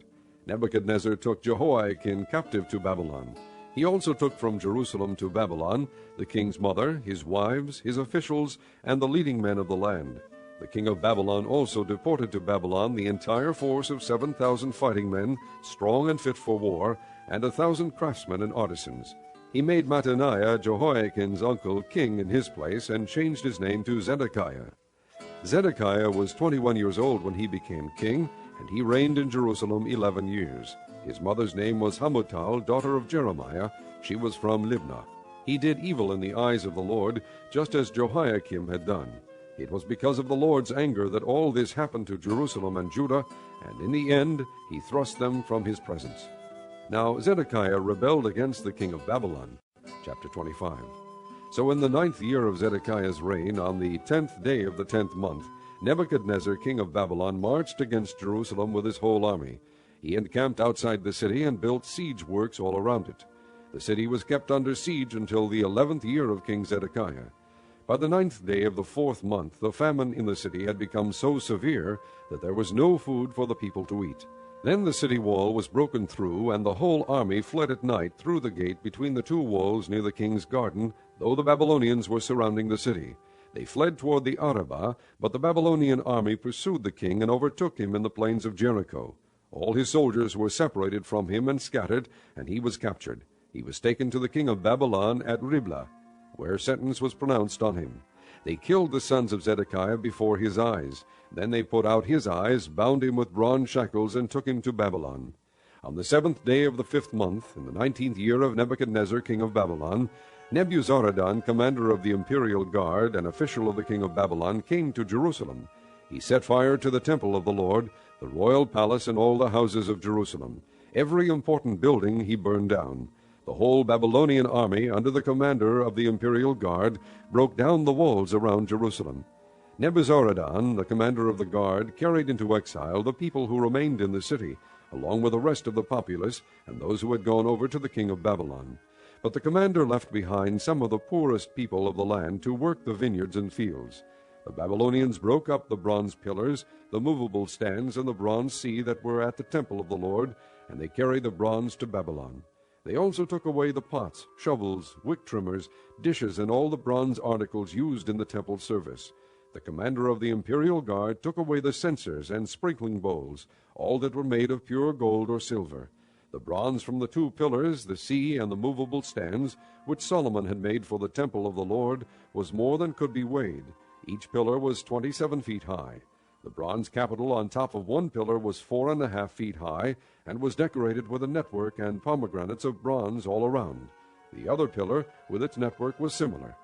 Nebuchadnezzar took Jehoiakim captive to Babylon. He also took from Jerusalem to Babylon the king's mother, his wives, his officials, and the leading men of the land. The king of Babylon also deported to Babylon the entire force of 7,000 fighting men, strong and fit for war, and 1,000 craftsmen and artisans. He made Mattaniah, Jehoiakim's uncle, king in his place, and changed his name to Zedekiah. Zedekiah was 21 years old when he became king, and he reigned in Jerusalem 11 years. His mother's name was Hamutal, daughter of Jeremiah. She was from Libnah. He did evil in the eyes of the Lord, just as Jehoiakim had done. It was because of the Lord's anger that all this happened to Jerusalem and Judah, and in the end he thrust them from his presence. Now Zedekiah rebelled against the king of Babylon. Chapter 25. So in the 9th year of Zedekiah's reign, on the 10th day of the 10th month, Nebuchadnezzar king of Babylon marched against Jerusalem with his whole army. He encamped outside the city and built siege works all around it. The city was kept under siege until the 11th year of King Zedekiah. By the 9th day of the 4th month, the famine in the city had become so severe that there was no food for the people to eat. Then the city wall was broken through, and the whole army fled at night through the gate between the two walls near the king's garden, though the Babylonians were surrounding the city. They fled toward the Arabah, but the Babylonian army pursued the king and overtook him in the plains of Jericho. All his soldiers were separated from him and scattered, and he was captured. He was taken to the king of Babylon at Riblah, where sentence was pronounced on him. They killed the sons of Zedekiah before his eyes. Then they put out his eyes, bound him with bronze shackles, and took him to Babylon. On the 7th day of the 5th month, in the 19th year of Nebuchadnezzar king of Babylon, Nebuzaradan, commander of the imperial guard and official of the king of Babylon, came to Jerusalem. He set fire to the temple of the Lord, the royal palace, and all the houses of Jerusalem. Every important building he burned down. The whole Babylonian army, under the commander of the imperial guard, broke down the walls around Jerusalem. Nebuzaradan, the commander of the guard, carried into exile the people who remained in the city, along with the rest of the populace and those who had gone over to the king of Babylon. But the commander left behind some of the poorest people of the land to work the vineyards and fields. The Babylonians broke up the bronze pillars, the movable stands, and the bronze sea that were at the temple of the Lord, and they carried the bronze to Babylon. They also took away the pots, shovels, wick trimmers, dishes, and all the bronze articles used in the temple service. The commander of the imperial guard took away the censers and sprinkling bowls, all that were made of pure gold or silver. The bronze from the two pillars, the sea, and the movable stands, which Solomon had made for the temple of the Lord, was more than could be weighed. Each pillar was 27 feet high. The bronze capital on top of one pillar was 4.5 feet high, and was decorated with a network and pomegranates of bronze all around. The other pillar, with its network, was similar.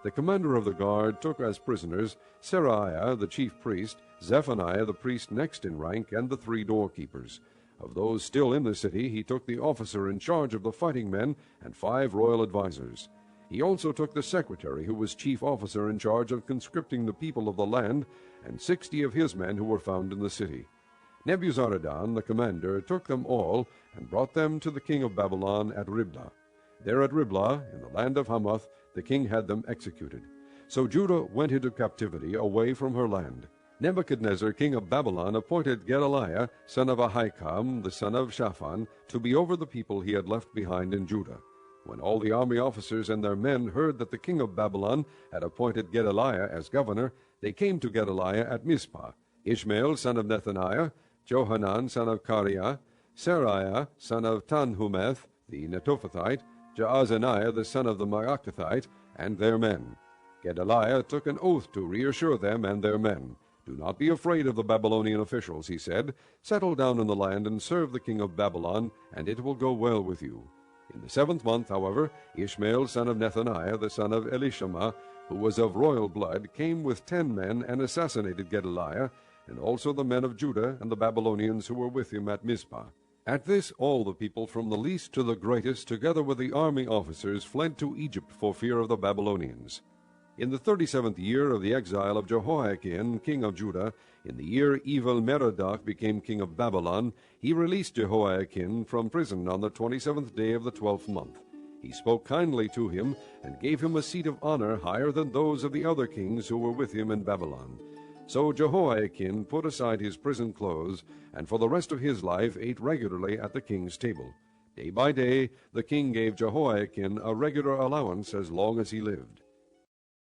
The commander of the guard took as prisoners Seraiah the chief priest, Zephaniah the priest next in rank, and the 3 doorkeepers. Of those still in the city, he took the officer in charge of the fighting men and 5 royal advisers. He also took the secretary, who was chief officer in charge of conscripting the people of the land, and 60 of his men who were found in the city. Nebuzaradan, the commander, took them all and brought them to the king of Babylon at Riblah. There at Riblah, in the land of Hamath, the king had them executed. So Judah went into captivity away from her land. Nebuchadnezzar, king of Babylon, appointed Gedaliah, son of Ahikam, the son of Shaphan, to be over the people he had left behind in Judah. When all the army officers and their men heard that the king of Babylon had appointed Gedaliah as governor, they came to Gedaliah at Mizpah. Ishmael, son of Nethaniah, Johanan, son of Kareah, Seraiah, son of Tanhumeth, the Netophathite, Jaazaniah, the son of the Maakathite, and their men. Gedaliah took an oath to reassure them and their men. "Do not be afraid of the Babylonian officials," he said. "Settle down in the land and serve the king of Babylon, and it will go well with you." In the 7th month, however, Ishmael, son of Nethaniah, the son of Elishama, who was of royal blood, came with 10 men and assassinated Gedaliah, and also the men of Judah and the Babylonians who were with him at Mizpah. At this all the people from the least to the greatest, together with the army officers, fled to Egypt for fear of the Babylonians. In the 37th year of the exile of Jehoiakim, king of Judah, in the year Evil-Merodach became king of Babylon, he released Jehoiakim from prison on the 27th day of the 12th month. He spoke kindly to him, and gave him a seat of honor higher than those of the other kings who were with him in Babylon. So Jehoiakim put aside his prison clothes, and for the rest of his life ate regularly at the king's table. Day by day the king gave Jehoiakim a regular allowance as long as he lived.